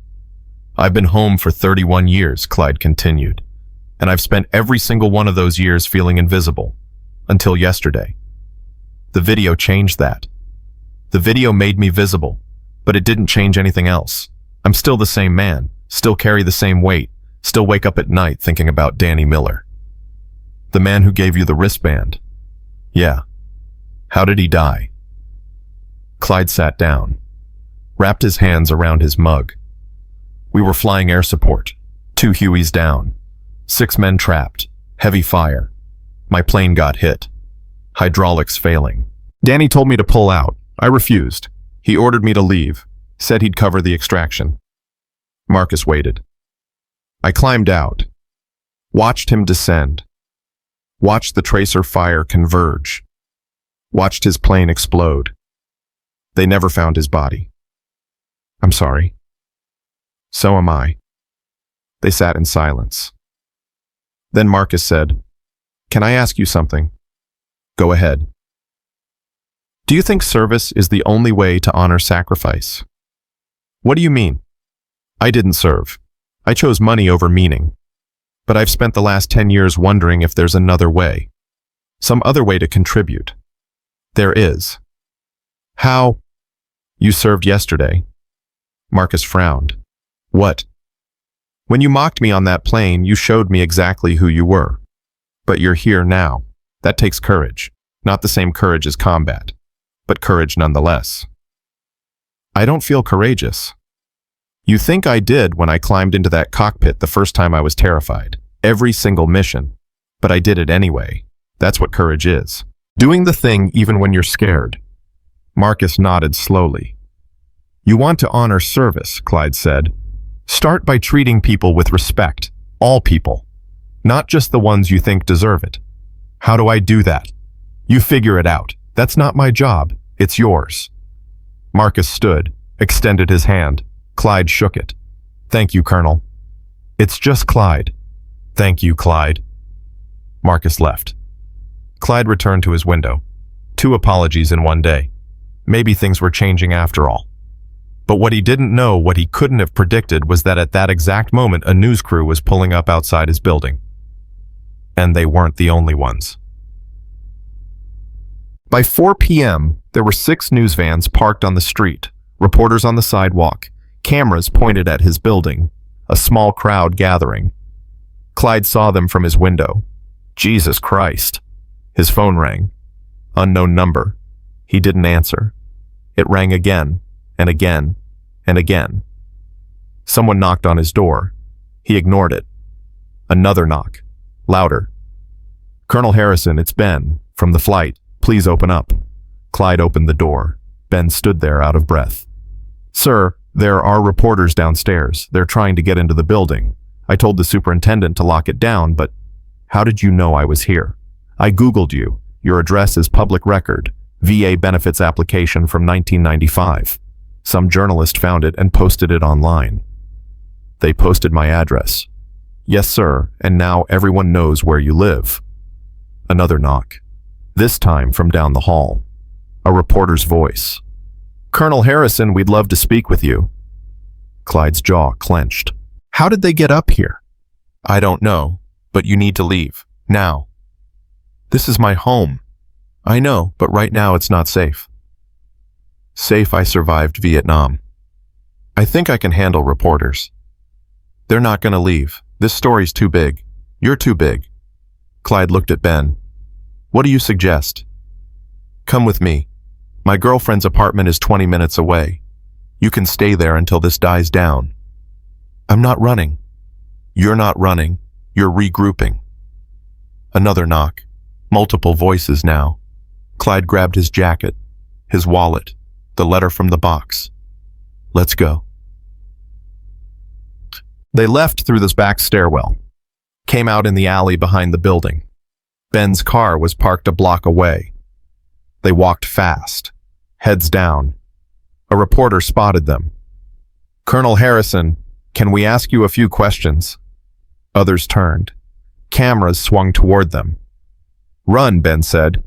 I've been home for 31 years, Clyde continued, and I've spent every single one of those years feeling invisible, until yesterday. The video changed that. The video made me visible, but it didn't change anything else. I'm still the same man, still carry the same weight, still wake up at night thinking about Danny Miller. The man who gave you the wristband. Yeah. How did he die? Clyde sat down, wrapped his hands around his mug. We were flying air support, 2 Hueys down, 6 men trapped, heavy fire. My plane got hit. Hydraulics failing. Danny told me to pull out. I refused. He ordered me to leave, said he'd cover the extraction. Marcus waited. I climbed out, watched him descend, watched the tracer fire converge, watched his plane explode. They never found his body. I'm sorry. So am I. They sat in silence. Then Marcus said, Can I ask you something? Go ahead. Do you think service is the only way to honor sacrifice? What do you mean? I didn't serve. I chose money over meaning. But I've spent the last 10 years wondering if there's another way. Some other way to contribute. There is. How? You served yesterday. Marcus frowned. What? When you mocked me on that plane, you showed me exactly who you were. But you're here now. That takes courage. Not the same courage as combat, but courage nonetheless. I don't feel courageous. You think I did when I climbed into that cockpit the first time I was terrified. Every single mission. But I did it anyway. That's what courage is. Doing the thing even when you're scared. Marcus nodded slowly. You want to honor service, Clyde said. Start by treating people with respect. All people. Not just the ones you think deserve it. How do I do that? You figure it out. That's not my job. It's yours. Marcus stood, extended his hand. Clyde shook it. Thank you, Colonel. It's just Clyde. Thank you, Clyde. Marcus left. Clyde returned to his window. 2 apologies in one day. Maybe things were changing after all. But what he didn't know, what he couldn't have predicted, was that at that exact moment a news crew was pulling up outside his building. And they weren't the only ones. By 4 p.m., there were 6 news vans parked on the street, reporters on the sidewalk, cameras pointed at his building, a small crowd gathering. Clyde saw them from his window. Jesus Christ. His phone rang. Unknown number. He didn't answer. It rang again, and again, and again. Someone knocked on his door. He ignored it. Another knock. Louder. Colonel Harrison, it's Ben, from the flight. Please open up. Clyde opened the door. Ben stood there out of breath. Sir, there are reporters downstairs. They're trying to get into the building. I told the superintendent to lock it down, but how did you know I was here? I Googled you. Your address is public record. VA benefits application from 1995. Some journalist found it and posted it online. They posted my address. Yes, sir, and now everyone knows where you live. Another knock. This time from down the hall. A reporter's voice. Colonel Harrison, we'd love to speak with you. Clyde's jaw clenched. How did they get up here? I don't know, but you need to leave. Now. This is my home. I know, but right now it's not safe. Safe, I survived Vietnam. I think I can handle reporters. They're not gonna leave. This story's too big. You're too big. Clyde looked at Ben. What do you suggest? Come with me. My girlfriend's apartment is 20 minutes away. You can stay there until this dies down. I'm not running. You're not running. You're regrouping. Another knock. Multiple voices now. Clyde grabbed his jacket, his wallet, the letter from the box. Let's go. They left through this back stairwell, came out in the alley behind the building. Ben's car was parked a block away. They walked fast, heads down. A reporter spotted them. Colonel Harrison, can we ask you a few questions? Others turned. Cameras swung toward them. Run, Ben said.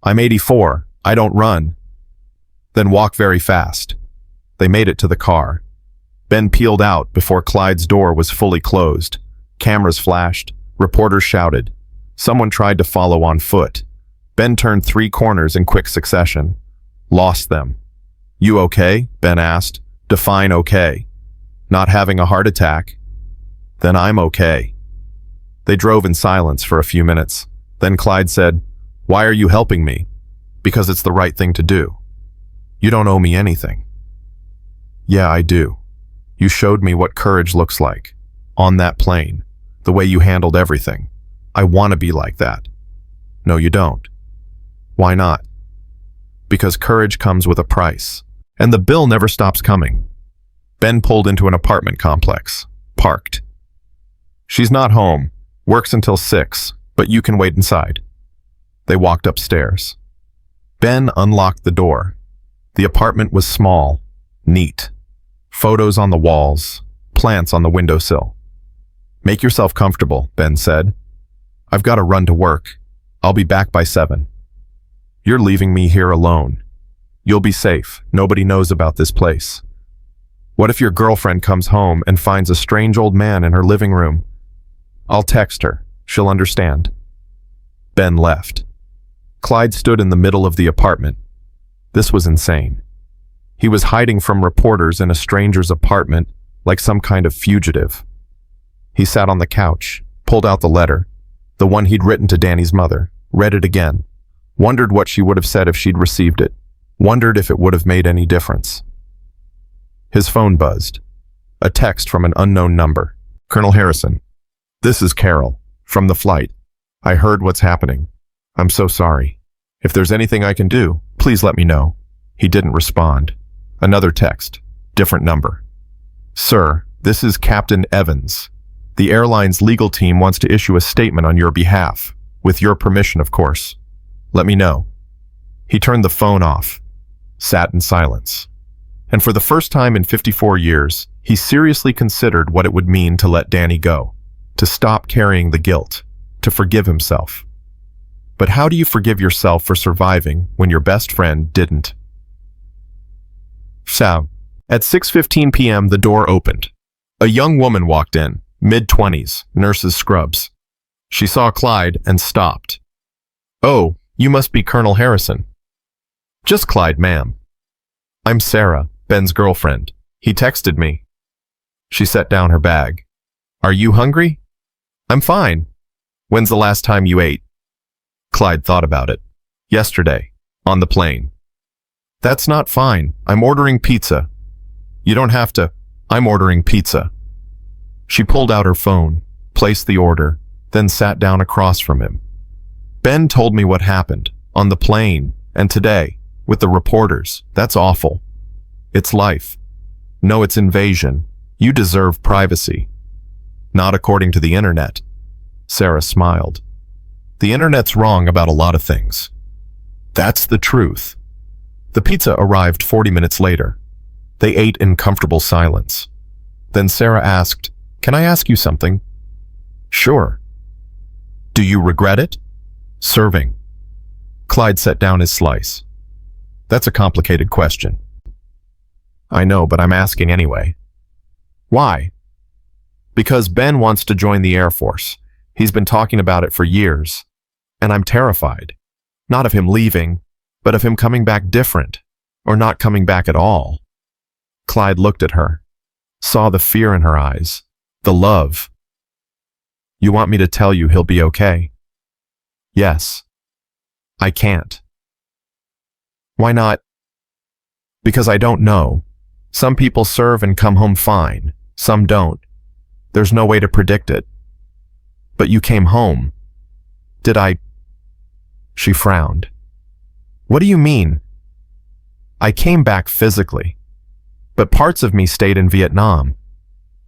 I'm 84. I don't run. Then walk very fast. They made it to the car. Ben peeled out before Clyde's door was fully closed. Cameras flashed. Reporters shouted. Someone tried to follow on foot. Ben turned 3 corners in quick succession. Lost them. You okay? Ben asked. Define okay. Not having a heart attack. Then I'm okay. They drove in silence for a few minutes. Then Clyde said, Why are you helping me? Because it's the right thing to do. You don't owe me anything. Yeah, I do. You showed me what courage looks like. On that plane. The way you handled everything. I want to be like that. No, you don't. Why not? Because courage comes with a price. And the bill never stops coming. Ben pulled into an apartment complex. Parked. She's not home. Works until 6, but you can wait inside. They walked upstairs. Ben unlocked the door. The apartment was small, neat. Photos on the walls, plants on the windowsill. Make yourself comfortable, Ben said. I've got to run to work. I'll be back by 7. You're leaving me here alone. You'll be safe. Nobody knows about this place. What if your girlfriend comes home and finds a strange old man in her living room? I'll text her. She'll understand. Ben left. Clyde stood in the middle of the apartment. This was insane. He was hiding from reporters in a stranger's apartment like some kind of fugitive. He sat on the couch, pulled out the letter, the one he'd written to Danny's mother, read it again, wondered what she would have said if she'd received it, wondered if it would have made any difference. His phone buzzed. A text from an unknown number. Colonel Harrison. This is Carol, from the flight. I heard what's happening. I'm so sorry. If there's anything I can do, please let me know. He didn't respond. Another text. Different number. Sir, this is Captain Evans. The airline's legal team wants to issue a statement on your behalf. With your permission, of course. Let me know. He turned the phone off. Sat in silence. And for the first time in 54 years, he seriously considered what it would mean to let Danny go. To stop carrying the guilt. To forgive himself. But how do you forgive yourself for surviving when your best friend didn't? So, at 6:15 p.m. the door opened. A young woman walked in, mid-20s, nurse's scrubs. She saw Clyde and stopped. Oh, you must be Colonel Harrison. Just Clyde, ma'am. I'm Sarah, Ben's girlfriend. He texted me. She set down her bag. Are you hungry? I'm fine. When's the last time you ate? Clyde thought about it. Yesterday, on the plane. That's not fine. I'm ordering pizza. You don't have to. I'm ordering pizza. She pulled out her phone, placed the order, then sat down across from him. Ben told me what happened, on the plane, and today, with the reporters. That's awful. It's life. No, it's invasion. You deserve privacy. Not according to the internet. Sarah smiled. The internet's wrong about a lot of things. That's the truth. The pizza arrived 40 minutes later. They ate in comfortable silence. Then Sarah asked, Can I ask you something? Sure. Do you regret it? Serving. Clyde set down his slice. That's a complicated question. I know, but I'm asking anyway. Why? Because Ben wants to join the Air Force. He's been talking about it for years. And I'm terrified. Not of him leaving, but of him coming back different, or not coming back at all. Clyde looked at her, saw the fear in her eyes, The love. You want me to tell you he'll be okay? Yes. I can't. Why not? Because I don't know. Some people serve and come home fine. Some don't. There's no way to predict it. But you came home. Did I? She frowned. What do you mean? I came back physically. But parts of me stayed in Vietnam.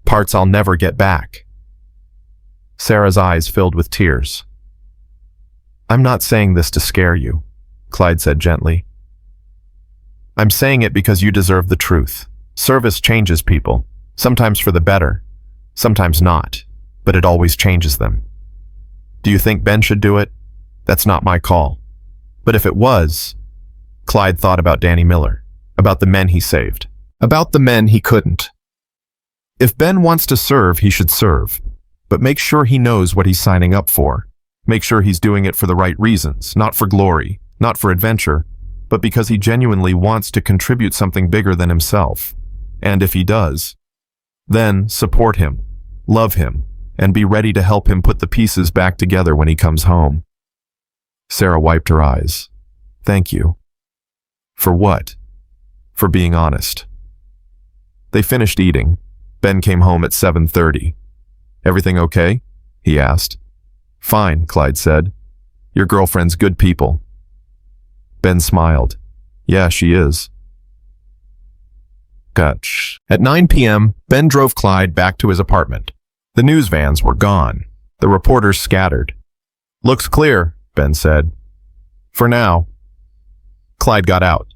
Parts I'll never get back. Sarah's eyes filled with tears. I'm not saying this to scare you, Clyde said gently. I'm saying it because you deserve the truth. Service changes people, sometimes for the better, sometimes not, but it always changes them. Do you think Ben should do it? That's not my call. But if it was, Clyde thought about Danny Miller, about the men he saved, about the men he couldn't. If Ben wants to serve, he should serve, but make sure he knows what he's signing up for. Make sure he's doing it for the right reasons, not for glory, not for adventure, but because he genuinely wants to contribute something bigger than himself. And if he does, then support him, love him, and be ready to help him put the pieces back together when he comes home. Sarah wiped her eyes. Thank you. For what? For being honest. They finished eating. Ben came home at 7:30. Everything okay? He asked. Fine, Clyde said. Your girlfriend's good people. Ben smiled. Yeah, she is. Gotch. At 9 p.m., Ben drove Clyde back to his apartment. The news vans were gone. The reporters scattered. Looks clear, Ben said. For now. Clyde got out,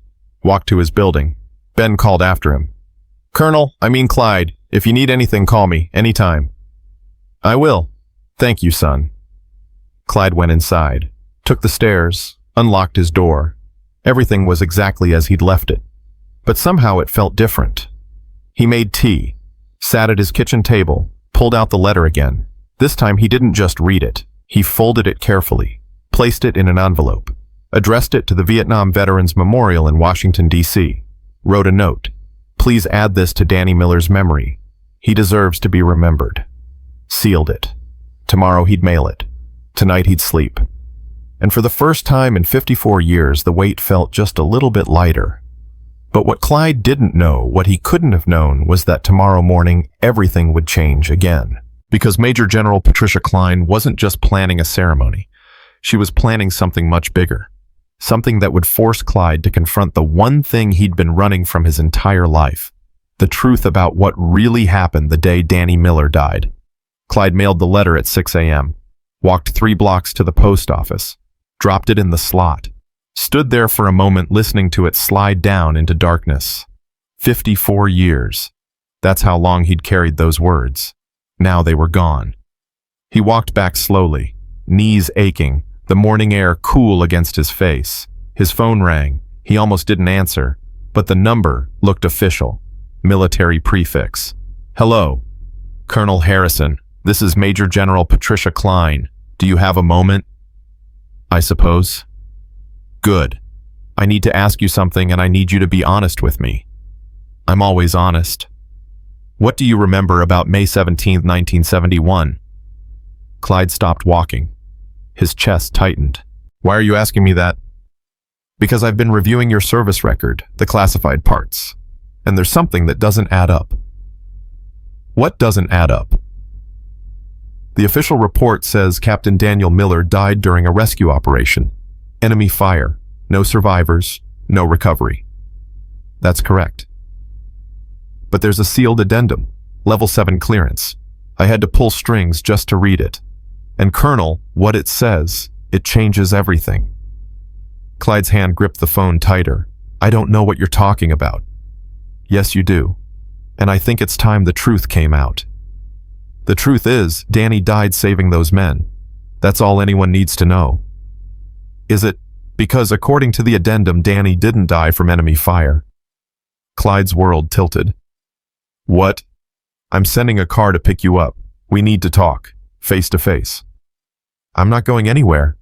walked to his building. Ben called after him. Clyde, if you need anything, call me, anytime. I will. Thank you, son. Clyde went inside, took the stairs, unlocked his door. Everything was exactly as he'd left it. But somehow it felt different. He made tea, sat at his kitchen table, pulled out the letter again. This time he didn't just read it. He folded it carefully, placed it in an envelope, addressed it to the Vietnam Veterans Memorial in Washington, D.C., wrote a note. Please add this to Danny Miller's memory. He deserves to be remembered. Sealed it. Tomorrow he'd mail it. Tonight he'd sleep. And for the first time in 54 years, the weight felt just a little bit lighter. But what Clyde didn't know, what he couldn't have known, was that tomorrow morning everything would change again. Because Major General Patricia Cline wasn't just planning a ceremony. She was planning something much bigger. Something that would force Clyde to confront the one thing he'd been running from his entire life. The truth about what really happened the day Danny Miller died. Clyde mailed the letter at 6 a.m., walked 3 blocks to the post office, dropped it in the slot, stood there for a moment listening to it slide down into darkness. 54 years. That's how long he'd carried those words. Now they were gone. He walked back slowly, knees aching, the morning air cool against his face. His phone rang. He almost didn't answer, but the number looked official. Military prefix. Hello. Colonel Harrison, this is Major General Patricia Cline. Do you have a moment? I suppose. Good. I need to ask you something and I need you to be honest with me. I'm always honest. What do you remember about May 17, 1971? Clyde stopped walking. His chest tightened. Why are you asking me that? Because I've been reviewing your service record, the classified parts, and there's something that doesn't add up. What doesn't add up? The official report says Captain Daniel Miller died during a rescue operation. Enemy fire. No survivors. No recovery. That's correct. But there's a sealed addendum. Level 7 clearance. I had to pull strings just to read it. And Colonel, what it says, it changes everything. Clyde's hand gripped the phone tighter. I don't know what you're talking about. Yes, you do. And I think it's time the truth came out. The truth is, Danny died saving those men. That's all anyone needs to know. Is it? Because according to the addendum, Danny didn't die from enemy fire. Clyde's world tilted. What? I'm sending a car to pick you up. We need to talk, face to face. I'm not going anywhere.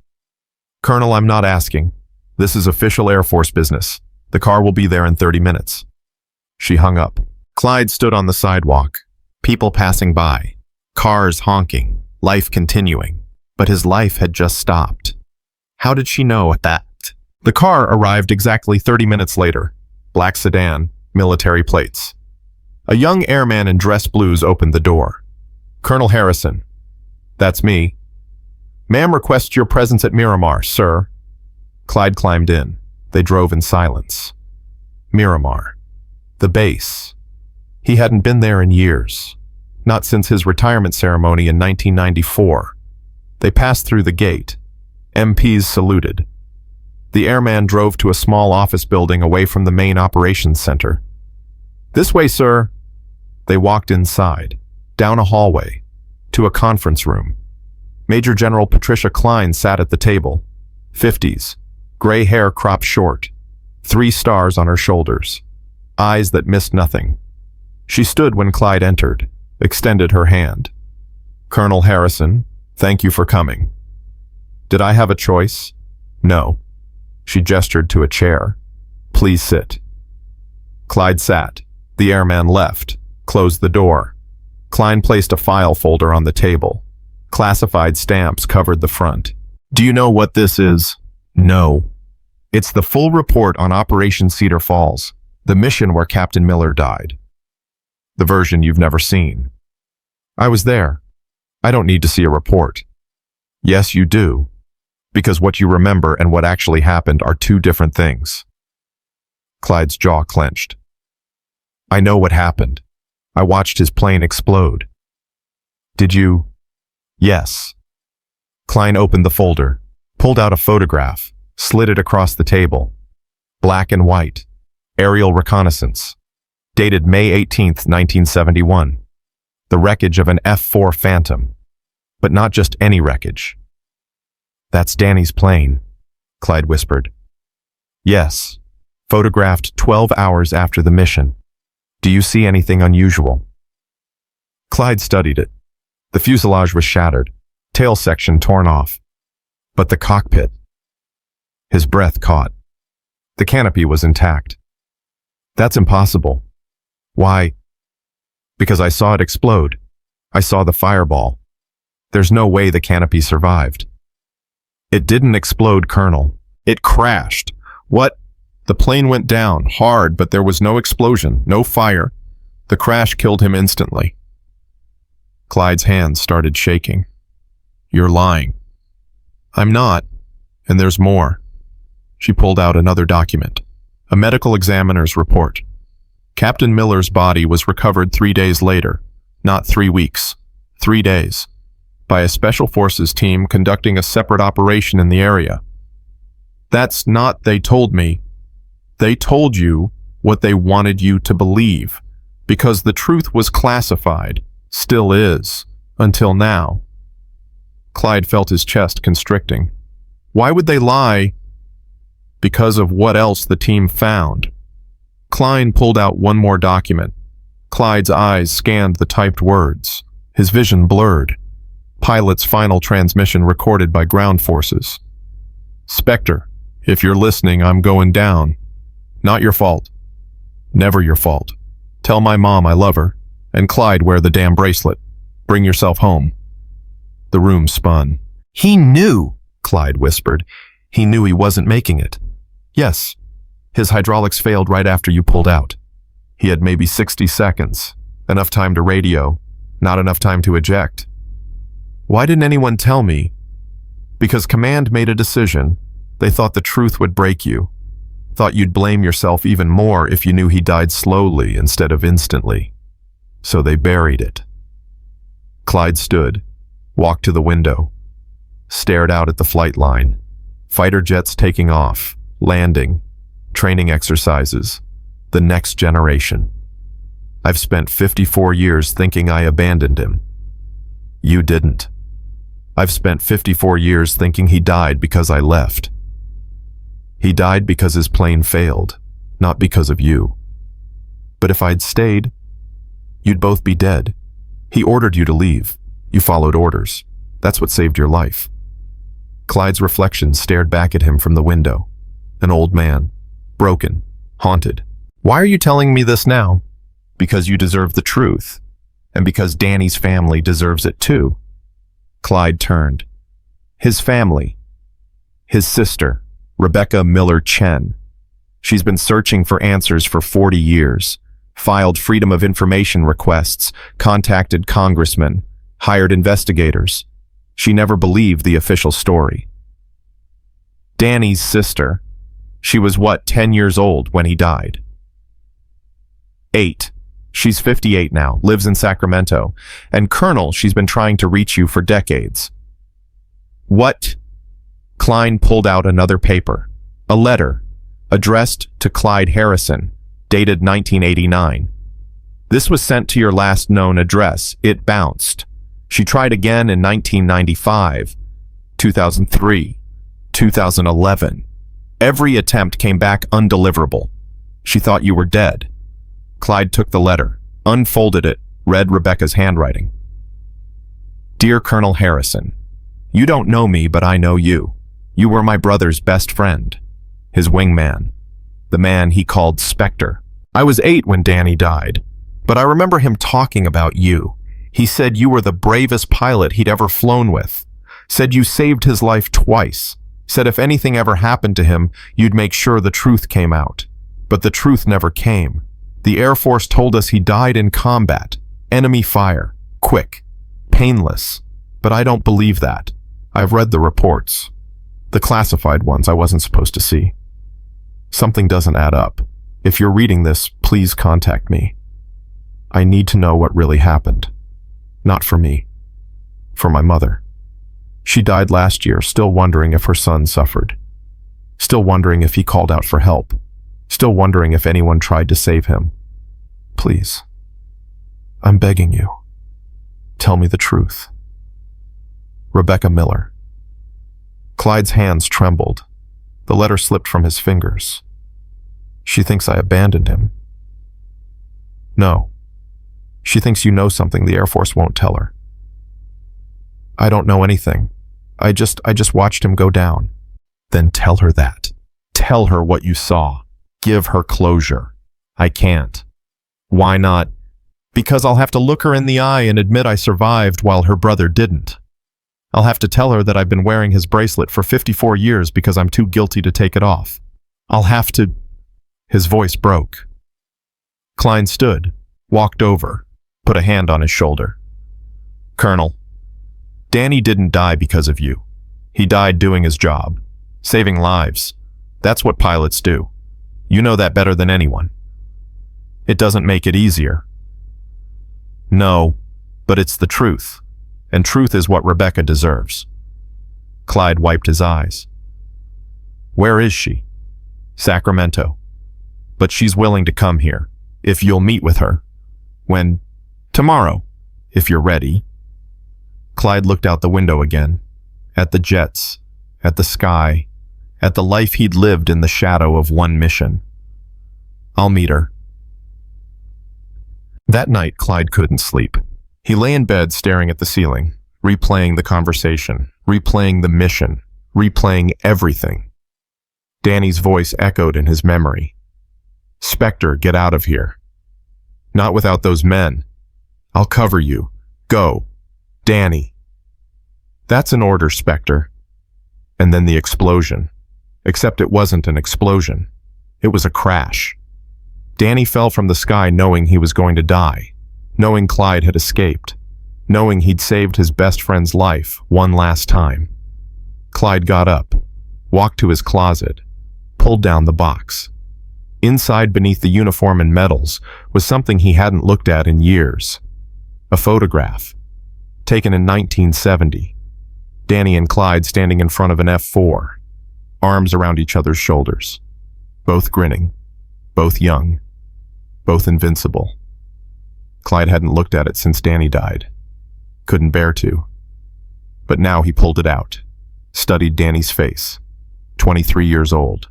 Colonel, I'm not asking. This is official Air Force business. The car will be there in 30 minutes. She hung up. Clyde stood on the sidewalk. People passing by. Cars honking, life continuing. But his life had just stopped. How did she know that? The car arrived exactly 30 minutes later. Black sedan, military plates. A young airman in dress blues opened the door. Colonel Harrison. That's me. Ma'am requests your presence at Miramar, sir. Clyde climbed in. They drove in silence. Miramar. The base. He hadn't been there in years. Not since his retirement ceremony in 1994. They passed through the gate. MPs saluted. The airman drove to a small office building away from the main operations center. This way, sir. They walked inside, down a hallway, to a conference room. Major General Patricia Cline sat at the table. 50s, gray hair cropped short, 3 stars on her shoulders, eyes that missed nothing. She stood when Clyde entered, extended her hand. Colonel Harrison, thank you for coming. Did I have a choice? No. She gestured to a chair. Please sit. Clyde sat. The airman left, closed the door. Cline placed a file folder on the table. Classified stamps covered the front. Do you know what this is? No. It's the full report on Operation Cedar Falls, the mission where Captain Miller died. The version you've never seen. I was there. I don't need to see a report. Yes, you do. Because what you remember and what actually happened are 2 different things. Clyde's jaw clenched. I know what happened. I watched his plane explode. Did you? Yes. Cline opened the folder, pulled out a photograph, slid it across the table. Black and white. Aerial reconnaissance. Dated May 18th, 1971. The wreckage of an F-4 Phantom. But not just any wreckage. That's Danny's plane, Clyde whispered. Yes. Photographed 12 hours after the mission. Do you see anything unusual? Clyde studied it. The fuselage was shattered, tail section torn off. But the cockpit. His breath caught. The canopy was intact. That's impossible. Why? Because I saw it explode. I saw the fireball. There's no way the canopy survived. It didn't explode, Colonel. It crashed. What? The plane went down, hard, but there was no explosion, no fire. The crash killed him instantly. Clyde's hands started shaking. You're lying. I'm not. And there's more. She pulled out another document. A medical examiner's report. Captain Miller's body was recovered 3 days later. Not 3 weeks. 3 days. By a special forces team conducting a separate operation in the area. That's not they told me. They told you what they wanted you to believe, because the truth was classified, still is, until now. Clyde felt his chest constricting. Why would they lie? Because of what else the team found. Cline pulled out one more document. Clyde's eyes scanned the typed words. His vision blurred. Pilot's final transmission recorded by ground forces. Spectre, if you're listening, I'm going down. Not your fault. Never your fault. Tell my mom I love her. And Clyde, wear the damn bracelet. Bring yourself home. The room spun. He knew, Clyde whispered. He knew he wasn't making it. Yes. His hydraulics failed right after you pulled out. He had maybe 60 seconds. Enough time to radio. Not enough time to eject. Why didn't anyone tell me? Because command made a decision. They thought the truth would break you. Thought you'd blame yourself even more if you knew he died slowly instead of instantly. So they buried it. Clyde stood, walked to the window, stared out at the flight line. Fighter jets taking off, landing, training exercises, the next generation. I've spent 54 years thinking I abandoned him. You didn't. I've spent 54 years thinking he died because I left. He died because his plane failed, not because of you. But if I'd stayed, you'd both be dead. He ordered you to leave. You followed orders. That's what saved your life. Clyde's reflection stared back at him from the window. An old man, broken, haunted. Why are you telling me this now? Because you deserve the truth. and because Danny's family deserves it too. Clyde turned. His family. His sister, Rebecca Miller Chen. She's been searching for answers for 40 years, filed Freedom of Information requests, contacted congressmen, hired investigators. She never believed the official story. Danny's sister. She was 10 years old when he died? 8. She's 58 now, lives in Sacramento. And Colonel, she's been trying to reach you for decades. What? Klein pulled out another paper. A letter, addressed to Clyde Harrison, dated 1989. This was sent to your last known address. It bounced. She tried again in 1995, 2003, 2011. Every attempt came back undeliverable. She thought you were dead. Clyde took the letter, unfolded it, read Rebecca's handwriting. Dear Colonel Harrison, you don't know me, but I know you. You were my brother's best friend, his wingman, the man he called Spectre. I was 8 when Danny died, but I remember him talking about you. He said you were the bravest pilot he'd ever flown with, said you saved his life twice, said if anything ever happened to him, you'd make sure the truth came out. But the truth never came. The Air Force told us he died in combat, enemy fire, quick, painless. But I don't believe that. I've read the reports. The classified ones I wasn't supposed to see. Something doesn't add up. If you're reading this, please contact me. I need to know what really happened. Not for me. For my mother. She died last year, still wondering if her son suffered. Still wondering if he called out for help. Still wondering if anyone tried to save him. Please. I'm begging you. Tell me the truth. Rebecca Miller. Clyde's hands trembled. The letter slipped from his fingers. She thinks I abandoned him. No. She thinks you know something the Air Force won't tell her. I don't know anything. I just watched him go down. Then tell her that. Tell her what you saw. Give her closure. I can't. Why not? Because I'll have to look her in the eye and admit I survived while her brother didn't. I'll have to tell her that I've been wearing his bracelet for 54 years because I'm too guilty to take it off. I'll have to... His voice broke. Klein stood, walked over, put a hand on his shoulder. Colonel, Danny didn't die because of you. He died doing his job, saving lives. That's what pilots do. You know that better than anyone. It doesn't make it easier. No, but it's the truth, and truth is what Rebecca deserves. Clyde wiped his eyes. Where is she? Sacramento. But she's willing to come here, if you'll meet with her. When? Tomorrow, if you're ready. Clyde looked out the window again, at the jets, at the sky, at the life he'd lived in the shadow of one mission. I'll meet her. That night, Clyde couldn't sleep. He lay in bed staring at the ceiling, replaying the conversation, replaying the mission, replaying everything. Danny's voice echoed in his memory. Spectre, get out of here. Not without those men. I'll cover you. Go. Danny. That's an order, Spectre. And then the explosion. Except it wasn't an explosion. It was a crash. Danny fell from the sky knowing he was going to die, knowing Clyde had escaped, knowing he'd saved his best friend's life one last time. Clyde got up, walked to his closet, pulled down the box. Inside, beneath the uniform and medals, was something he hadn't looked at in years. A photograph, taken in 1970. Danny and Clyde standing in front of an F-4, arms around each other's shoulders, both grinning, both young, both invincible. Clyde hadn't looked at it since Danny died. Couldn't bear to. But now he pulled it out, studied Danny's face. 23 years old,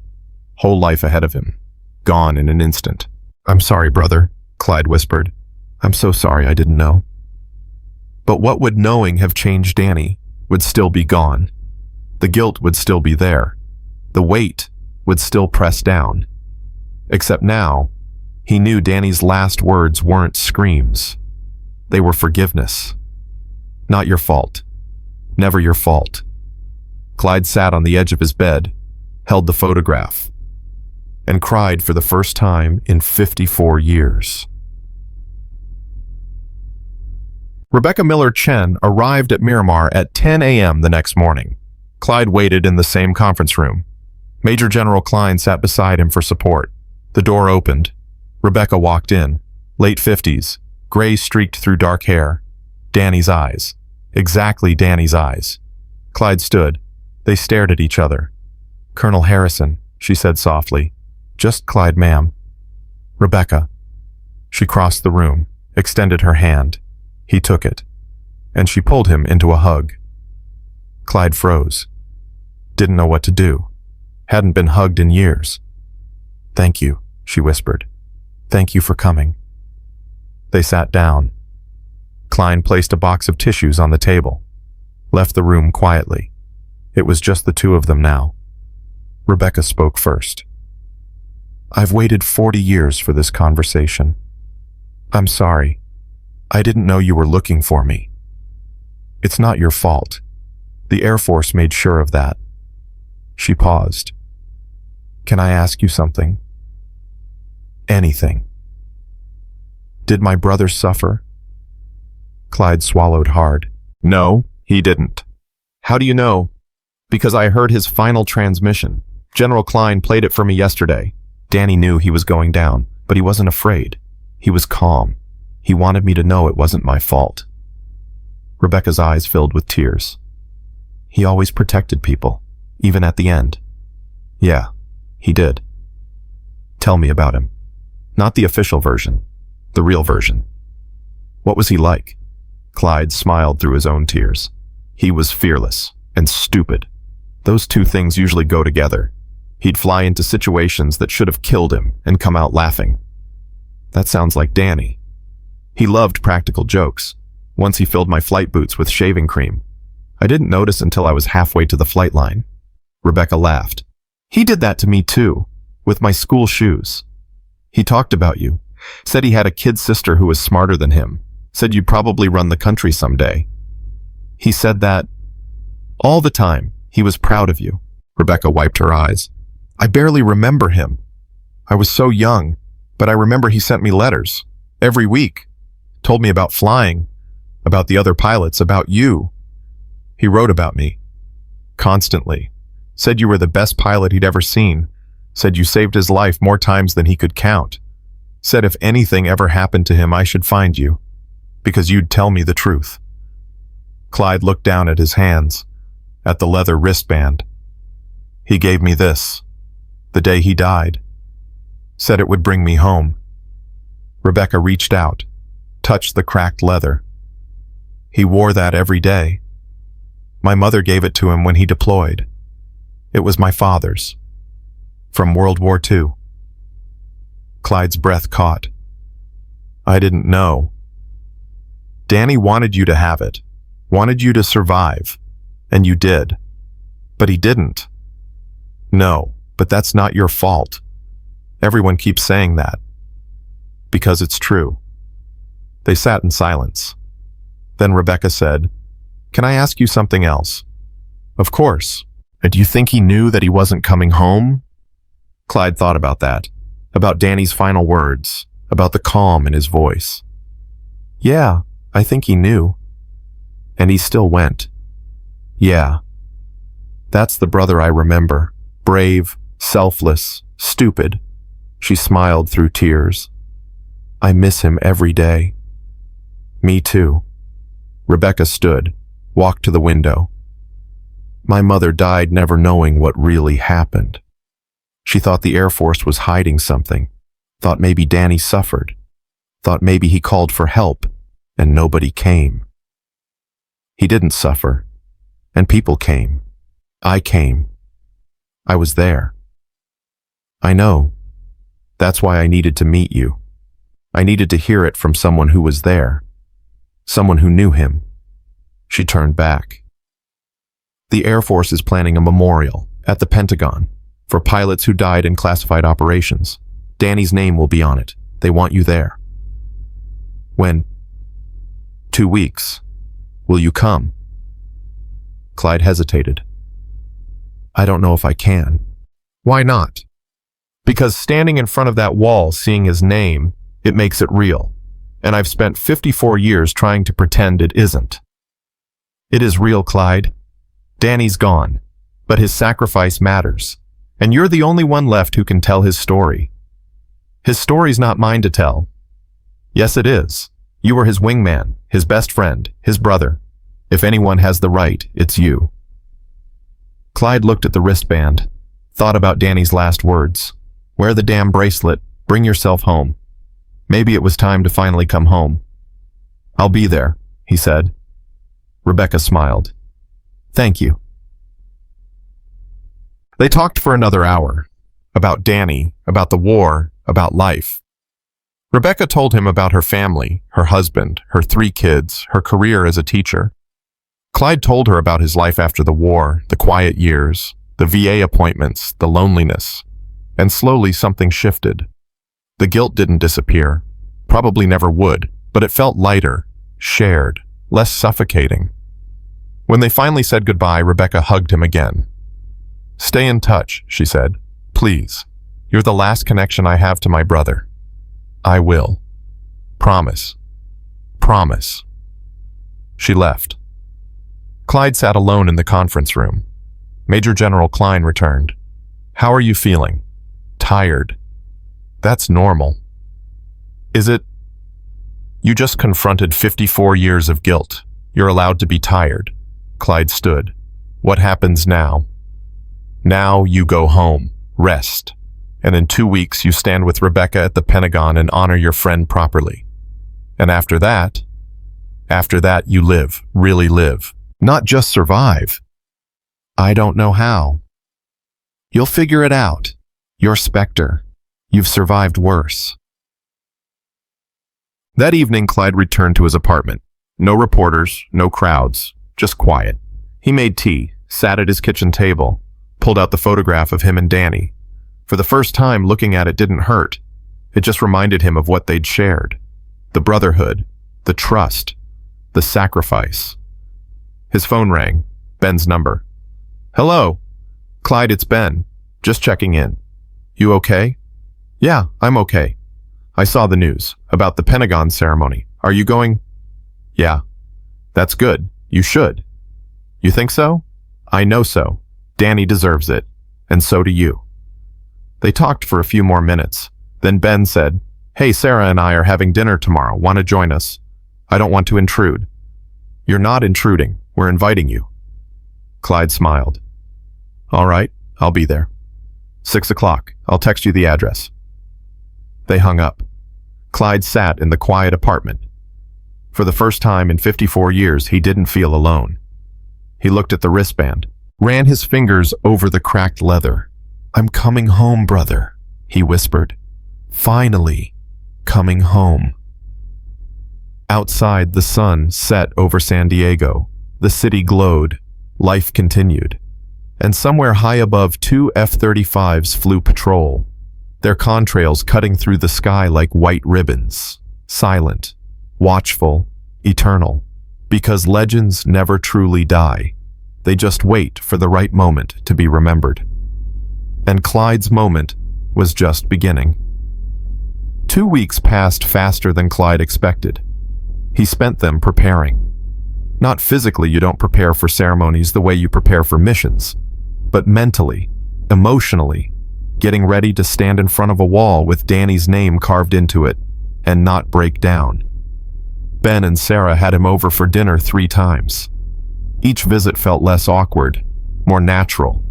whole life ahead of him, gone in an instant. I'm sorry, brother, Clyde whispered. I'm so sorry I didn't know. But what would knowing have changed Danny? Would still be gone. The guilt would still be there. The weight would still press down. Except now, he knew Danny's last words weren't screams. They were forgiveness. Not your fault. Never your fault. Clyde sat on the edge of his bed, held the photograph, and cried for the first time in 54 years. Rebecca Miller Chen arrived at Miramar at 10 a.m. the next morning. Clyde waited in the same conference room. Major General Klein sat beside him for support. The door opened. Rebecca walked in, late 50s, gray streaked through dark hair. Danny's eyes. Exactly Danny's eyes. Clyde stood. They stared at each other. "Colonel Harrison," she said softly. "Just Clyde, ma'am." "Rebecca." She crossed the room, extended her hand. He took it, and she pulled him into a hug. Clyde froze. Didn't know what to do. Hadn't been hugged in years. "Thank you," she whispered. "Thank you for coming." They sat down. Klein placed a box of tissues on the table, left the room quietly. It was just the two of them now. Rebecca spoke first. "I've waited 40 years for this conversation. I'm sorry. I didn't know you were looking for me. It's not your fault. The Air Force made sure of that." She paused. "Can I ask you something?" "Anything." "Did my brother suffer?" Clyde swallowed hard. "No, he didn't." "How do you know?" "Because I heard his final transmission. General Klein played it for me yesterday. Danny knew he was going down, but he wasn't afraid. He was calm. He wanted me to know it wasn't my fault." Rebecca's eyes filled with tears. "He always protected people, even at the end." "Yeah, he did." "Tell me about him. Not the official version, the real version." "What was he like?" Clyde smiled through his own tears. "He was fearless and stupid. Those two things usually go together. He'd fly into situations that should have killed him and come out laughing." "That sounds like Danny." "He loved practical jokes. Once he filled my flight boots with shaving cream. I didn't notice until I was halfway to the flight line." Rebecca laughed. "He did that to me too, with my school shoes. He talked about you. Said he had a kid sister who was smarter than him. Said you'd probably run the country someday. He said that all the time. He was proud of you." Rebecca wiped her eyes. "I barely remember him. I was so young, but I remember he sent me letters. Every week. Told me about flying, about the other pilots, about you. He wrote about me. Constantly. Said you were the best pilot he'd ever seen. Said you saved his life more times than he could count. Said if anything ever happened to him, I should find you, because you'd tell me the truth." Clyde looked down at his hands, at the leather wristband. "He gave me this, the day he died. Said it would bring me home." Rebecca reached out, touched the cracked leather. "He wore that every day. My mother gave it to him when he deployed. It was my father's. From World War II." Clyde's breath caught. "I didn't know." "Danny wanted you to have it, wanted you to survive, and you did. But he didn't." "No, but that's not your fault. Everyone keeps saying that. Because it's true." They sat in silence. Then Rebecca said, "Can I ask you something else?" "Of course. And do you think he knew that he wasn't coming home?" Clyde thought about that, about Danny's final words, about the calm in his voice. "Yeah, I think he knew. And he still went." "Yeah. That's the brother I remember. Brave, selfless, stupid." She smiled through tears. "I miss him every day." "Me too." Rebecca stood, walked to the window. "My mother died never knowing what really happened. She thought the Air Force was hiding something, thought maybe Danny suffered, thought maybe he called for help, and nobody came. He didn't suffer, and people came. I came. I was there. I know. That's why I needed to meet you. I needed to hear it from someone who was there, someone who knew him." She turned back. "The Air Force is planning a memorial at the Pentagon for pilots who died in classified operations. Danny's name will be on it. They want you there." "When?" 2 weeks. Will you come? Clyde hesitated. I don't know if I can. Why not? Because standing in front of that wall, seeing his name, it makes it real. And I've spent 54 years trying to pretend it isn't. It is real, Clyde. Danny's gone, but his sacrifice matters. And you're the only one left who can tell his story. His story's not mine to tell. Yes, it is. You were his wingman, his best friend, his brother. If anyone has the right, it's you. Clyde looked at the wristband, thought about Danny's last words. Wear the damn bracelet, bring yourself home. Maybe it was time to finally come home. I'll be there, he said. Rebecca smiled. Thank you. They talked for another hour. About Danny, about the war, about life. Rebecca told him about her family, her husband, her 3 kids, her career as a teacher. Clyde told her about his life after the war, the quiet years, the VA appointments, the loneliness. And slowly something shifted. The guilt didn't disappear. Probably never would, but it felt lighter, shared, less suffocating. When they finally said goodbye, Rebecca hugged him again. Stay in touch, she said. Please. You're the last connection I have to my brother. I will. Promise. Promise. She left. Clyde sat alone in the conference room. Major General Klein returned. How are you feeling? Tired. That's normal. Is it? You just confronted 54 years of guilt. You're allowed to be tired. Clyde stood. What happens now? Now you go home, rest, and in 2 weeks you stand with Rebecca at the Pentagon and honor your friend properly. And after that you live, really live, not just survive. I don't know how. You'll figure it out. You're Spectre. You've survived worse. That evening, Clyde returned to his apartment. No reporters, no crowds, just quiet. He made tea, sat at his kitchen table, pulled out the photograph of him and Danny. For the first time, looking at it didn't hurt. It just reminded him of what they'd shared. The brotherhood, the trust, the sacrifice. His phone rang. Ben's number. Hello. Clyde, it's Ben. Just checking in. You okay? Yeah, I'm okay. I saw the news about the Pentagon ceremony. Are you going? Yeah. That's good. You should. You think so? I know so. Danny deserves it. And so do you. They talked for a few more minutes. Then Ben said, Hey, Sarah and I are having dinner tomorrow. Want to join us? I don't want to intrude. You're not intruding. We're inviting you. Clyde smiled. All right, I'll be there. 6 o'clock. I'll text you the address. They hung up. Clyde sat in the quiet apartment. For the first time in 54 years, he didn't feel alone. He looked at the wristband, ran his fingers over the cracked leather. I'm coming home, brother, he whispered. Finally, coming home. Outside, the sun set over San Diego. The city glowed. Life continued. And somewhere high above, 2 F-35s flew patrol, their contrails cutting through the sky like white ribbons, silent, watchful, eternal, because legends never truly die. They just wait for the right moment to be remembered. And Clyde's moment was just beginning. 2 weeks passed faster than Clyde expected. He spent them preparing. Not physically, you don't prepare for ceremonies the way you prepare for missions, but mentally, emotionally, getting ready to stand in front of a wall with Danny's name carved into it and not break down. Ben and Sarah had him over for dinner 3 times. Each visit felt less awkward, more natural,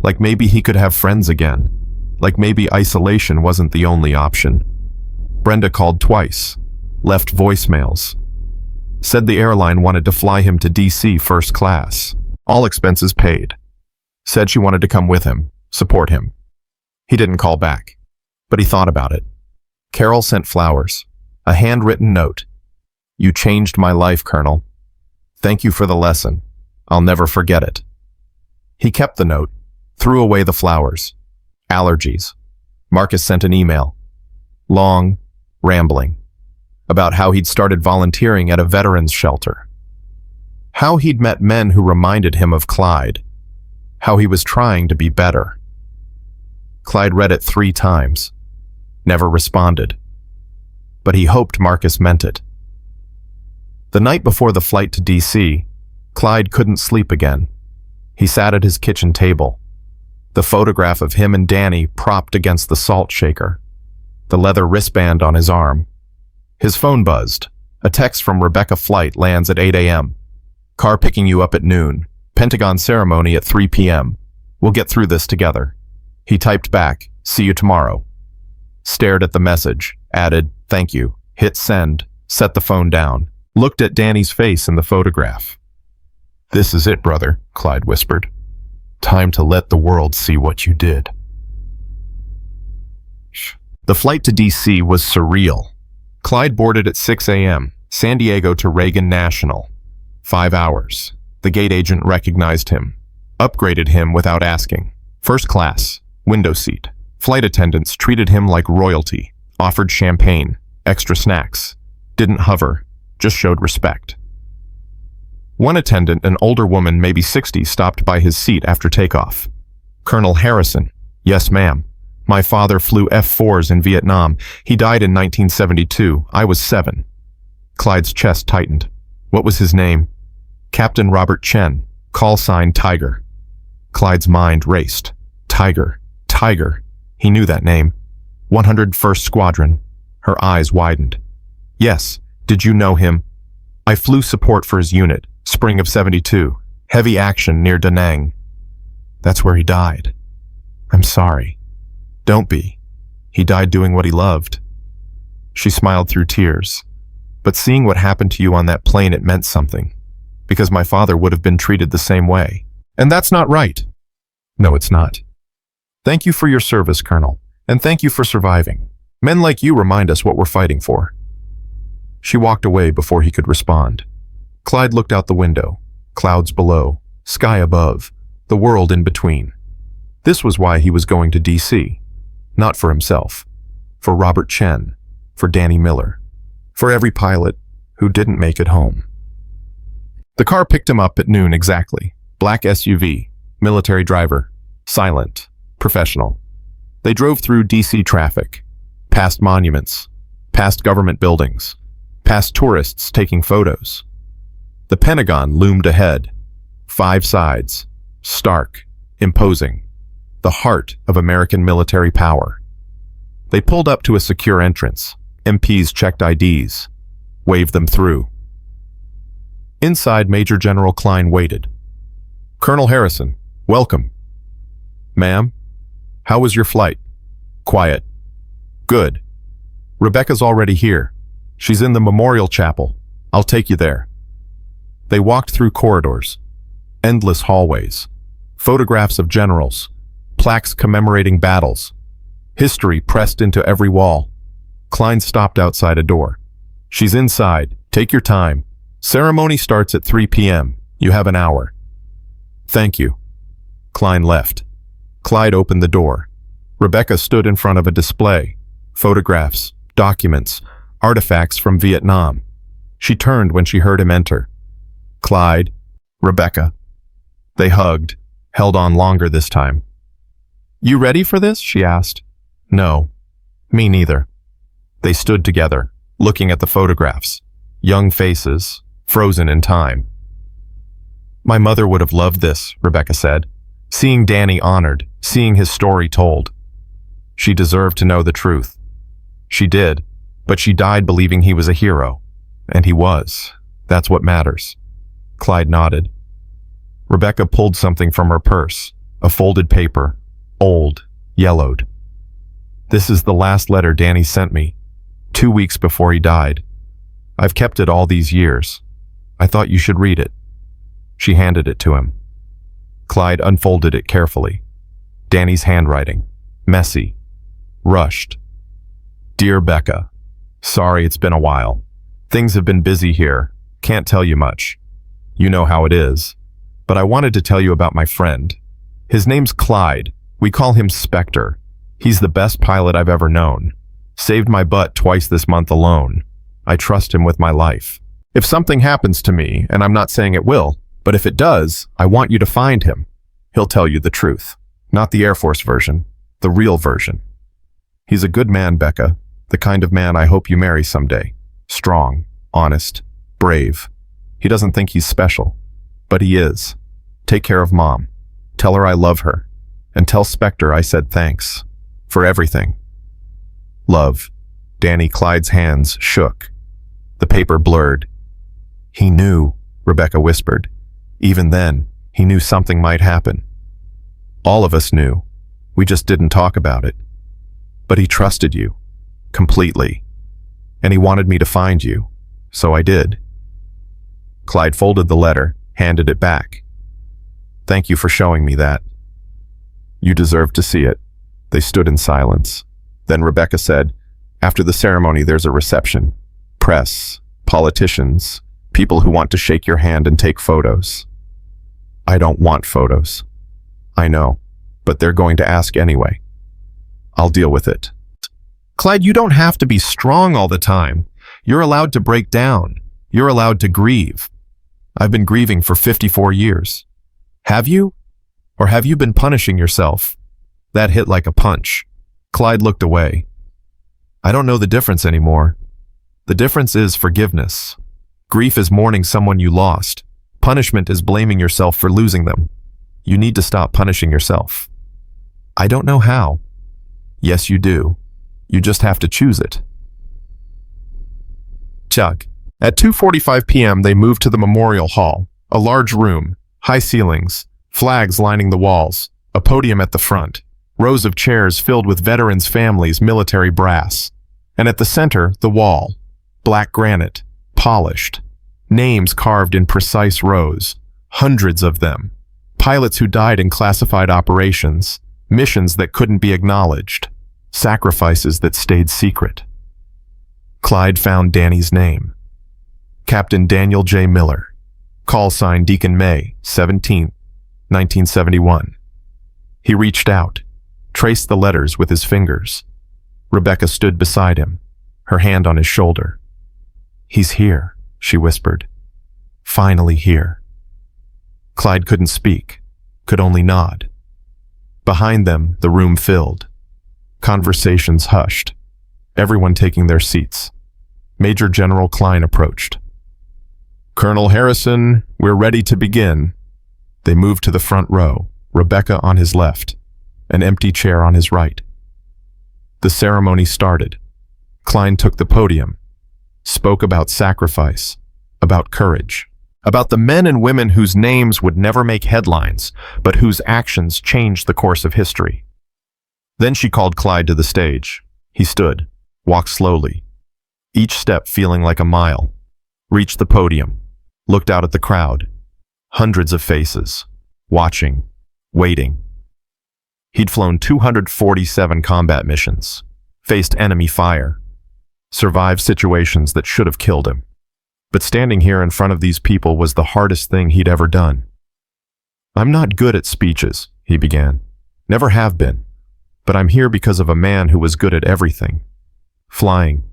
like maybe he could have friends again, like maybe isolation wasn't the only option. Brenda called twice, left voicemails, said the airline wanted to fly him to DC first class, all expenses paid. Said she wanted to come with him, support him. He didn't call back, but he thought about it. Carol sent flowers, a handwritten note. You changed my life, Colonel. Thank you for the lesson. I'll never forget it. He kept the note, threw away the flowers. Allergies. Marcus sent an email. Long, rambling. about how he'd started volunteering at a veterans shelter, how he'd met men who reminded him of Clyde, how he was trying to be better. Clyde read it 3 times, never responded, but he hoped Marcus meant it. The night before the flight to D.C., Clyde couldn't sleep again. He sat at his kitchen table, the photograph of him and Danny propped against the salt shaker, the leather wristband on his arm. His phone buzzed. A text from Rebecca Flight lands at 8 a.m. Car picking you up at noon. Pentagon ceremony at 3 p.m. We'll get through this together. He typed back, see you tomorrow. Stared at the message, added, thank you, hit send, set the phone down, looked at Danny's face in the photograph. This is it, brother, Clyde whispered. Time to let the world see what you did. The flight to D.C. was surreal. Clyde boarded at 6 a.m., San Diego to Reagan National. 5 hours. The gate agent recognized him, upgraded him without asking. First class, window seat. Flight attendants treated him like royalty, offered champagne, extra snacks, didn't hover, just showed respect. One attendant, an older woman, maybe 60, stopped by his seat after takeoff. Colonel Harrison. Yes, ma'am. My father flew F-4s in Vietnam. He died in 1972. I was 7. Clyde's chest tightened. What was his name? Captain Robert Chen. Call sign Tiger. Clyde's mind raced. Tiger. Tiger. He knew that name. 101st Squadron. Her eyes widened. Yes. Did you know him? I flew support for his unit. Spring of 72. Heavy action near Da Nang. That's where he died. I'm sorry. Don't be. He died doing what he loved. She smiled through tears. But seeing what happened to you on that plane, it meant something. Because my father would have been treated the same way. And that's not right. No, it's not. Thank you for your service, Colonel. And thank you for surviving. Men like you remind us what we're fighting for. She walked away before he could respond. Clyde looked out the window. Clouds below, sky above, the world in between. This was why he was going to D.C. Not for himself. For Robert Chen. For Danny Miller. For every pilot who didn't make it home. The car picked him up at noon exactly. Black SUV. Military driver. Silent. Professional. They drove through D.C. traffic. Past monuments. Past government buildings. Past tourists taking photos. The Pentagon loomed ahead. 5 sides. Stark. Imposing. The heart of American military power. They pulled up to a secure entrance. MPs checked IDs. Waved them through. Inside, Major General Klein waited. Colonel Harrison, welcome. Ma'am, how was your flight? Quiet. Good. Rebecca's already here. She's in the memorial chapel. I'll take you there. They walked through corridors. Endless hallways. Photographs of generals. Plaques commemorating battles. History pressed into every wall. Klein stopped outside a door. She's inside. Take your time. Ceremony starts at 3 p.m. You have an hour. Thank you. Klein left. Clyde opened the door. Rebecca stood in front of a display. Photographs, documents, artifacts from Vietnam. She turned when she heard him enter. Clyde, Rebecca. They hugged, held on longer this time. You ready for this? She asked. No. Me neither. They stood together, looking at the photographs. Young faces, frozen in time. My mother would have loved this, Rebecca said. Seeing Danny honored, seeing his story told. She deserved to know the truth. She did, but she died believing he was a hero. And he was. That's what matters. Clyde nodded. Rebecca pulled something from her purse, a folded paper, old, yellowed. This is the last letter Danny sent me, 2 weeks before he died. I've kept it all these years. I thought you should read it. She handed it to him. Clyde unfolded it carefully. Danny's handwriting, messy, rushed. Dear Becca, sorry it's been a while. Things have been busy here. Can't tell you much. You know how it is. But I wanted to tell you about my friend. His name's Clyde. We call him Spectre. He's the best pilot I've ever known. Saved my butt twice this month alone. I trust him with my life. If something happens to me, and I'm not saying it will, but if it does, I want you to find him. He'll tell you the truth. Not the Air Force version, the real version. He's a good man, Becca, the kind of man I hope you marry someday. Strong, honest, brave. He doesn't think he's special, but he is. Take care of Mom. Tell her I love her. And tell Spectre I said thanks. For everything. Love. Danny Clyde's hands shook. The paper blurred. He knew, Rebecca whispered. Even then, he knew something might happen. All of us knew. We just didn't talk about it. But he trusted you. Completely. And he wanted me to find you. So I did. Clyde folded the letter, handed it back. Thank you for showing me that. You deserve to see it. They stood in silence. Then Rebecca said, after the ceremony there's a reception. Press, politicians, people who want to shake your hand and take photos. I don't want photos. I know, but they're going to ask anyway. I'll deal with it. Clyde, you don't have to be strong all the time. You're allowed to break down. You're allowed to grieve. I've been grieving for 54 years. Have you? Or have you been punishing yourself? That hit like a punch. Clyde looked away. I don't know the difference anymore. The difference is forgiveness. Grief is mourning someone you lost. Punishment is blaming yourself for losing them. You need to stop punishing yourself. I don't know how. Yes, you do. You just have to choose it. Chuck. At 2:45 p.m. they moved to the Memorial Hall, a large room, high ceilings, flags lining the walls, a podium at the front, rows of chairs filled with veterans' families' military brass, and at the center, the wall, black granite, polished, names carved in precise rows, hundreds of them, pilots who died in classified operations, missions that couldn't be acknowledged, sacrifices that stayed secret. Clyde found Danny's name. Captain Daniel J. Miller, call sign Deacon May, 17th, 1971. He reached out, traced the letters with his fingers. Rebecca stood beside him, her hand on his shoulder. He's here, she whispered. Finally here. Clyde couldn't speak, could only nod. Behind them, the room filled. Conversations hushed, everyone taking their seats. Major General Klein approached. Colonel Harrison, we're ready to begin. They moved to the front row, Rebecca on his left, an empty chair on his right. The ceremony started. Klein took the podium, spoke about sacrifice, about courage, about the men and women whose names would never make headlines, but whose actions changed the course of history. Then she called Clyde to the stage. He stood, walked slowly, each step feeling like a mile, reached the podium, looked out at the crowd, hundreds of faces, watching, waiting. He'd flown 247 combat missions, faced enemy fire, survived situations that should have killed him. But standing here in front of these people was the hardest thing he'd ever done. I'm not good at speeches, he began. Never have been. But I'm here because of a man who was good at everything. Flying,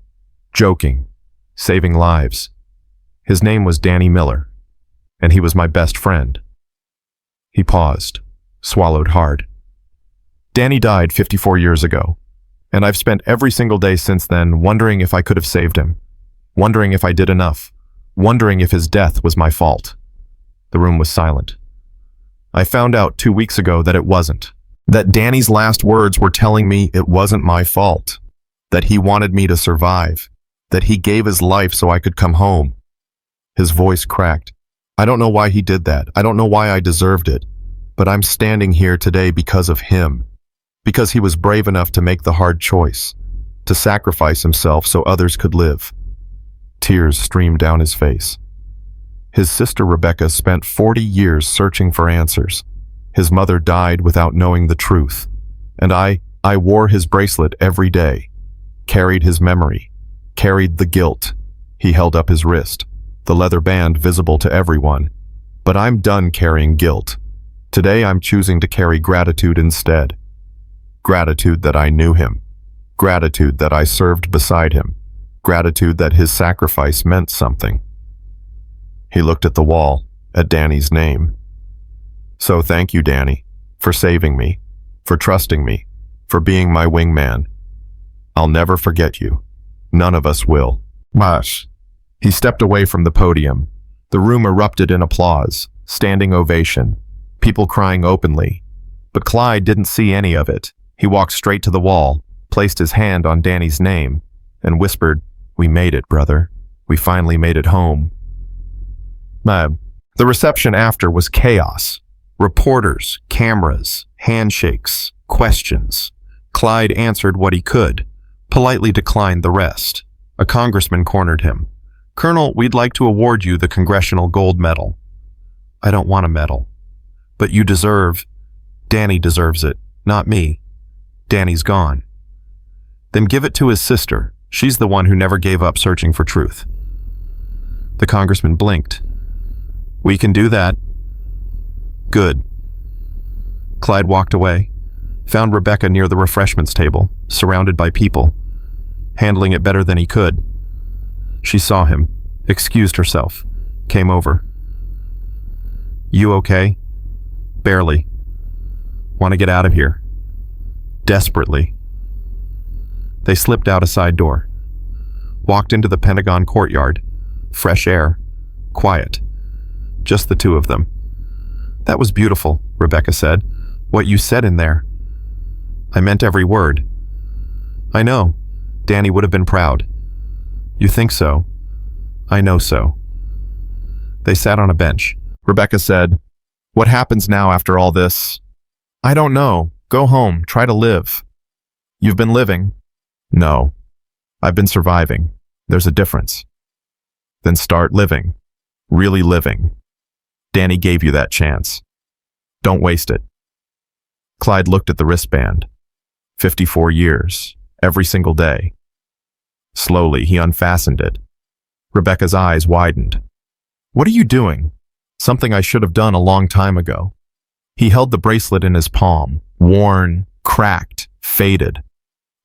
joking, saving lives. His name was Danny Miller, and he was my best friend. He paused, swallowed hard. Danny died 54 years ago, and I've spent every single day since then wondering if I could have saved him, wondering if I did enough, wondering if his death was my fault. The room was silent. I found out 2 weeks ago that it wasn't, that Danny's last words were telling me it wasn't my fault, that he wanted me to survive, that he gave his life so I could come home. His voice cracked. I don't know why he did that. I don't know why I deserved it. But I'm standing here today because of him. Because he was brave enough to make the hard choice, to sacrifice himself so others could live. Tears streamed down his face. His sister Rebecca spent 40 years searching for answers. His mother died without knowing the truth. And I wore his bracelet every day, carried his memory, carried the guilt. He held up his wrist, the leather band visible to everyone. But I'm done carrying guilt. Today I'm choosing to carry gratitude instead. Gratitude that I knew him. Gratitude that I served beside him. gratitude that his sacrifice meant something. He looked at the wall, at Danny's name. So thank you, Danny, for saving me, for trusting me, for being my wingman. I'll never forget you. None of us will. Mush. He stepped away from the podium. The room erupted in applause, standing ovation, people crying openly. But Clyde didn't see any of it. He walked straight to the wall, placed his hand on Danny's name, and whispered, "We made it, brother. We finally made it home." The reception after was chaos. Reporters, cameras, handshakes, questions. Clyde answered what he could, politely declined the rest. A congressman cornered him. "Colonel, we'd like to award you the Congressional Gold Medal." "I don't want a medal. But you deserve... Danny deserves it, not me. Danny's gone." "Then give it to his sister. She's the one who never gave up searching for truth." The congressman blinked. "We can do that." "Good." Clyde walked away, found Rebecca near the refreshments table, surrounded by people, handling it better than he could. She saw him, excused herself, came over. "You okay?" "Barely. Want to get out of here." "Desperately." They slipped out a side door, walked into the Pentagon courtyard. Fresh air, quiet, just the two of them. "That was beautiful," Rebecca said. "What you said in there." "I meant every word." "I know. Danny would have been proud." "You think so?" "I know so." They sat on a bench. Rebecca said, "What happens now after all this?" "I don't know. Go home. Try to live." "You've been living." "No. I've been surviving. There's a difference." "Then start living. Really living. Danny gave you that chance. Don't waste it." Clyde looked at the wristband. 54 years. Every single day. Slowly, he unfastened it. Rebecca's eyes widened. "What are you doing?" "Something I should have done a long time ago." He held the bracelet in his palm, worn, cracked, faded.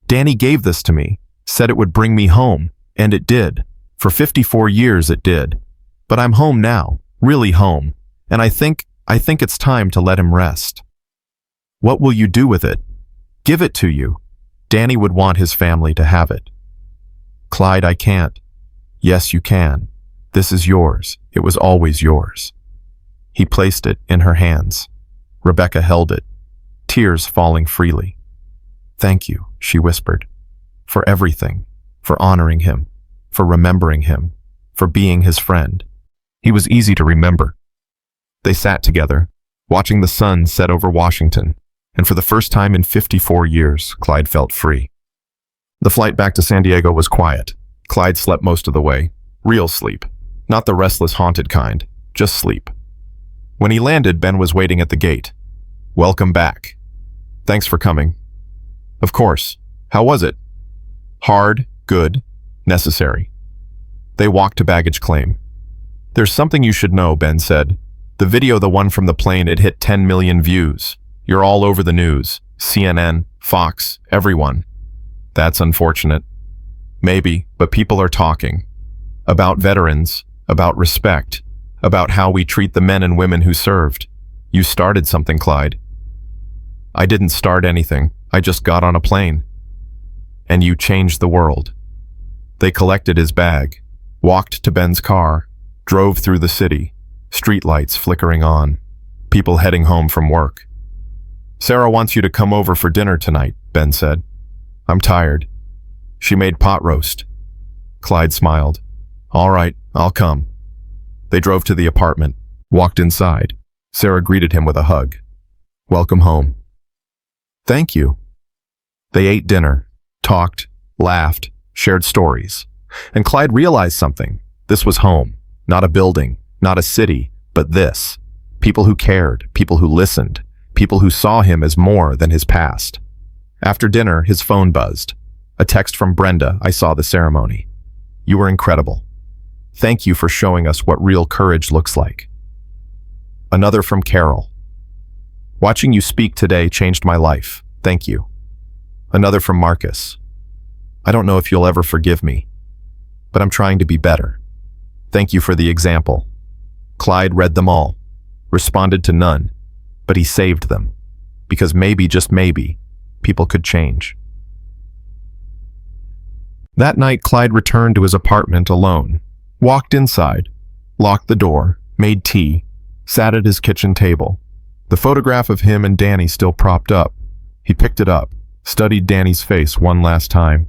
"Danny gave this to me, said it would bring me home, and it did. For 54 years it did. But I'm home now, really home, and I think it's time to let him rest." "What will you do with it?" "Give it to you. Danny would want his family to have it." "Clyde, I can't." "Yes, you can. This is yours. It was always yours." He placed it in her hands. Rebecca held it, tears falling freely. "Thank you," she whispered, "for everything, for honoring him, for remembering him, for being his friend." He was easy to remember. They sat together, watching the sun set over Washington, and for the first time in 54 years, Clyde felt free. The flight back to San Diego was quiet. Clyde slept most of the way. Real sleep. Not the restless, haunted kind. Just sleep. When he landed, Ben was waiting at the gate. "Welcome back." "Thanks for coming." "Of course. How was it?" "Hard, good, necessary." They walked to baggage claim. "There's something you should know," Ben said. "The video, the one from the plane, it hit 10 million views. You're all over the news. CNN, Fox, everyone." "That's unfortunate." "Maybe, but people are talking. About veterans, about respect, about how we treat the men and women who served. You started something, Clyde." "I didn't start anything. I just got on a plane." "And you changed the world." They collected his bag, walked to Ben's car, drove through the city, streetlights flickering on, people heading home from work. "Sarah wants you to come over for dinner tonight," Ben said. "I'm tired." She made pot roast. Clyde smiled. "All right, I'll come." They drove to the apartment, walked inside. Sarah greeted him with a hug. "Welcome home." "Thank you." They ate dinner, talked, laughed, shared stories. And Clyde realized something. This was home. Not a building, not a city, but this. People who cared, people who listened, people who saw him as more than his past. After dinner, his phone buzzed. A text from Brenda. "I saw the ceremony. You were incredible. Thank you for showing us what real courage looks like." Another from Carol. "Watching you speak today changed my life. Thank you." Another from Marcus. "I don't know if you'll ever forgive me. but I'm trying to be better. Thank you for the example." Clyde read them all, responded to none, but he saved them, because maybe, just maybe, people could change. That night, Clyde returned to his apartment alone, walked inside, locked the door, made tea, sat at his kitchen table. The photograph of him and Danny still propped up. He picked it up, studied Danny's face one last time.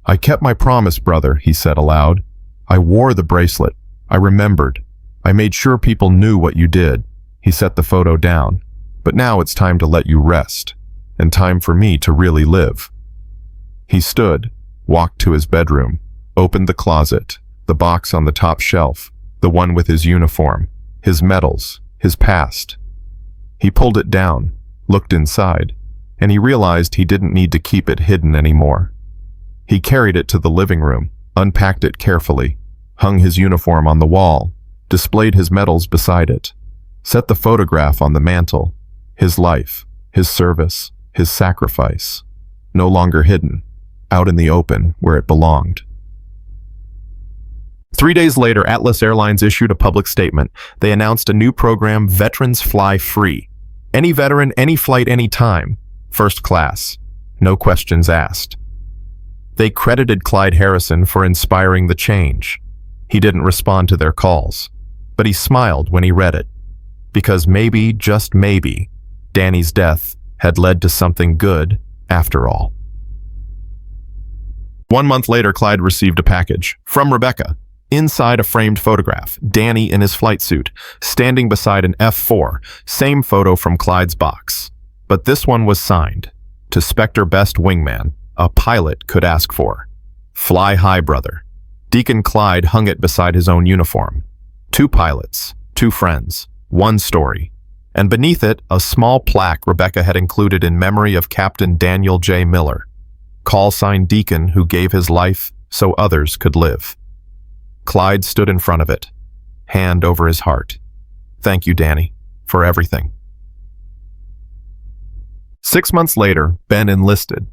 "I kept my promise, brother," he said aloud. "I wore the bracelet. I remembered. I made sure people knew what you did." He set the photo down. "But now it's time to let you rest, and time for me to really live." He stood, walked to his bedroom, opened the closet, the box on the top shelf, the one with his uniform, his medals, his past. He pulled it down, looked inside, and he realized he didn't need to keep it hidden anymore. He carried it to the living room, unpacked it carefully, hung his uniform on the wall, displayed his medals beside it, set the photograph on the mantel, his life, his service, his sacrifice, no longer hidden, out in the open where it belonged. 3 days later, Atlas Airlines issued a public statement. They announced a new program, Veterans Fly Free. Any veteran, any flight, any time. First class. No questions asked. They credited Clyde Harrison for inspiring the change. He didn't respond to their calls, but he smiled when he read it. Because maybe, just maybe, Danny's death had led to something good after all. 1 month later, Clyde received a package from Rebecca. Inside, a framed photograph, Danny in his flight suit, standing beside an F-4, same photo from Clyde's box. But this one was signed, to Spectre Best Wingman, a pilot could ask for. Fly high, brother. Deacon Clyde hung it beside his own uniform. 2 pilots, 2 friends, 1 story. And beneath it, a small plaque Rebecca had included in memory of Captain Daniel J. Miller, call sign Deacon who gave his life so others could live. Clyde stood in front of it, hand over his heart. "Thank you, Danny, for everything." 6 months later, Ben enlisted.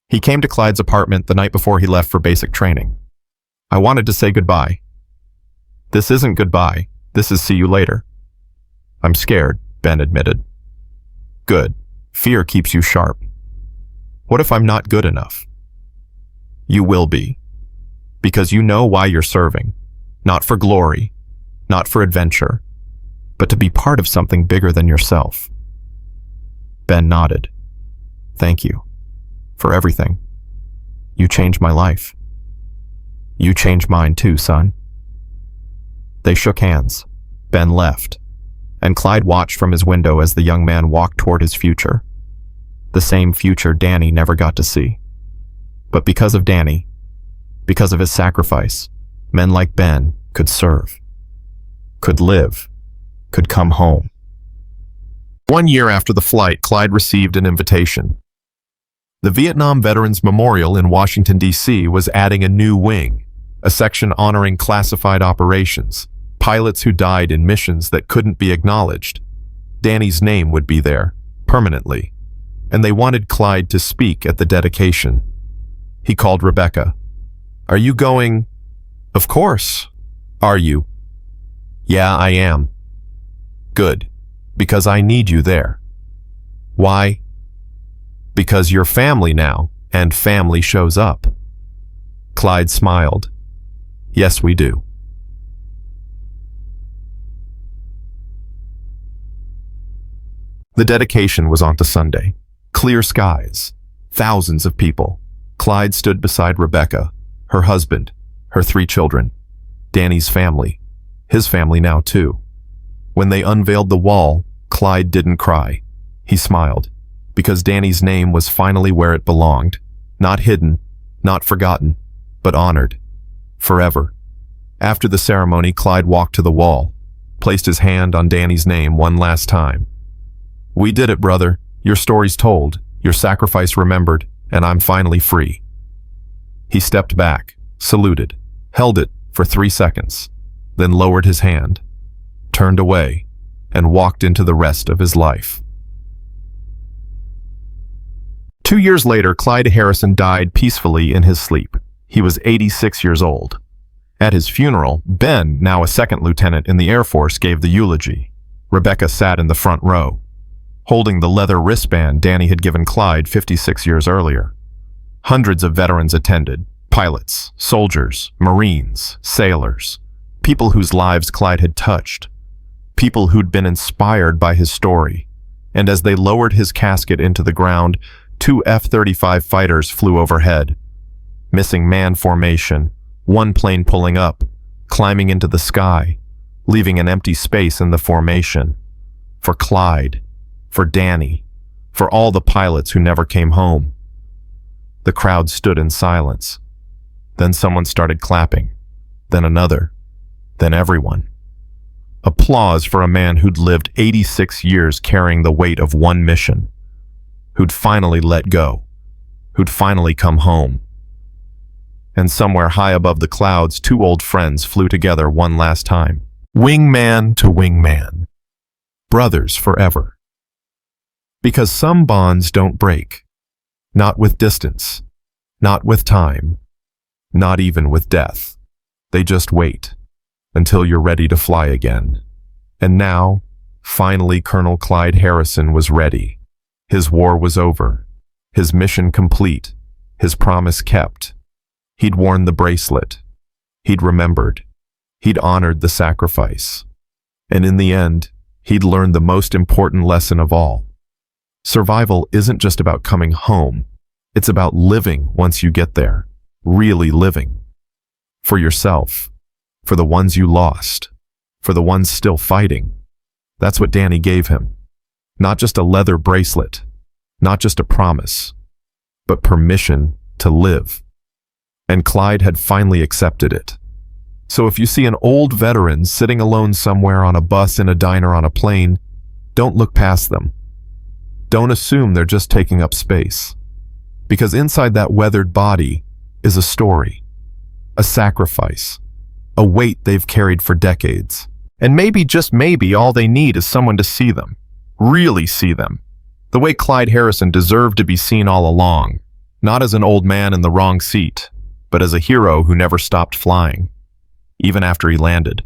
He came to Clyde's apartment the night before he left for basic training. "I wanted to say goodbye." "This isn't goodbye. This is see you later." "I'm scared," Ben admitted. "Good. Fear keeps you sharp. What if I'm not good enough?" "You will be. Because you know why you're serving. Not for glory, not for adventure, but to be part of something bigger than yourself." Ben nodded. "Thank you. For everything. You changed my life. You changed mine too, son." They shook hands. Ben left, and Clyde watched from his window as the young man walked toward his future. The same future Danny never got to see. But because of Danny, because of his sacrifice, men like Ben could serve, could live, could come home. 1 year after the flight, Clyde received an invitation. The Vietnam Veterans Memorial in Washington, D.C. was adding a new wing, a section honoring classified operations, pilots who died in missions that couldn't be acknowledged. Danny's name would be there, permanently, and they wanted Clyde to speak at the dedication. He called Rebecca. "Are you going?" "Of course." "Are you?" "Yeah, I am." "Good, because I need you there." "Why?" "Because you're family now, and family shows up." Clyde smiled. "Yes, we do." The dedication was on Sunday. Clear skies, thousands of people. Clyde stood beside Rebecca, her husband, her 3 children, Danny's family, his family now too. When they unveiled the wall, Clyde didn't cry. He smiled, because Danny's name was finally where it belonged, not hidden, not forgotten, but honored, forever. After the ceremony, Clyde walked to the wall, placed his hand on Danny's name one last time. "We did it, brother. Your story's told, your sacrifice remembered, and I'm finally free." He stepped back, saluted, held it for 3 seconds, then lowered his hand, turned away, and walked into the rest of his life. 2 years later, Clyde Harrison died peacefully in his sleep. He was 86 years old. At his funeral, Ben, now a second lieutenant in the Air Force, gave the eulogy. Rebecca sat in the front row, holding the leather wristband Danny had given Clyde 56 years earlier. Hundreds of veterans attended, pilots, soldiers, Marines, sailors, people whose lives Clyde had touched, people who'd been inspired by his story. And as they lowered his casket into the ground, 2 F-35 fighters flew overhead. Missing man formation, one plane pulling up, climbing into the sky, leaving an empty space in the formation. For Clyde, for Danny, for all the pilots who never came home. The crowd stood in silence. Then someone started clapping, then another, then everyone. Applause for a man who'd lived 86 years carrying the weight of one mission, who'd finally let go, who'd finally come home. And somewhere high above the clouds, 2 old friends flew together one last time. Wingman to wingman. Brothers forever. Because some bonds don't break. Not with distance. Not with time. Not even with death. They just wait until you're ready to fly again. And now, finally, Colonel Clyde Harrison was ready. His war was over. His mission complete. His promise kept. He'd worn the bracelet. He'd remembered. He'd honored the sacrifice. And in the end, he'd learned the most important lesson of all. Survival isn't just about coming home. It's about living once you get there. Really living. For yourself. For the ones you lost. For the ones still fighting. That's what Danny gave him. Not just a leather bracelet. Not just a promise. But permission to live. And Clyde had finally accepted it. So if you see an old veteran sitting alone somewhere on a bus, in a diner, on a plane, don't look past them. Don't assume they're just taking up space. Because inside that weathered body is a story, a sacrifice, a weight they've carried for decades. And maybe, just maybe, all they need is someone to see them, really see them, the way Clyde Harrison deserved to be seen all along, not as an old man in the wrong seat, but as a hero who never stopped flying, even after he landed.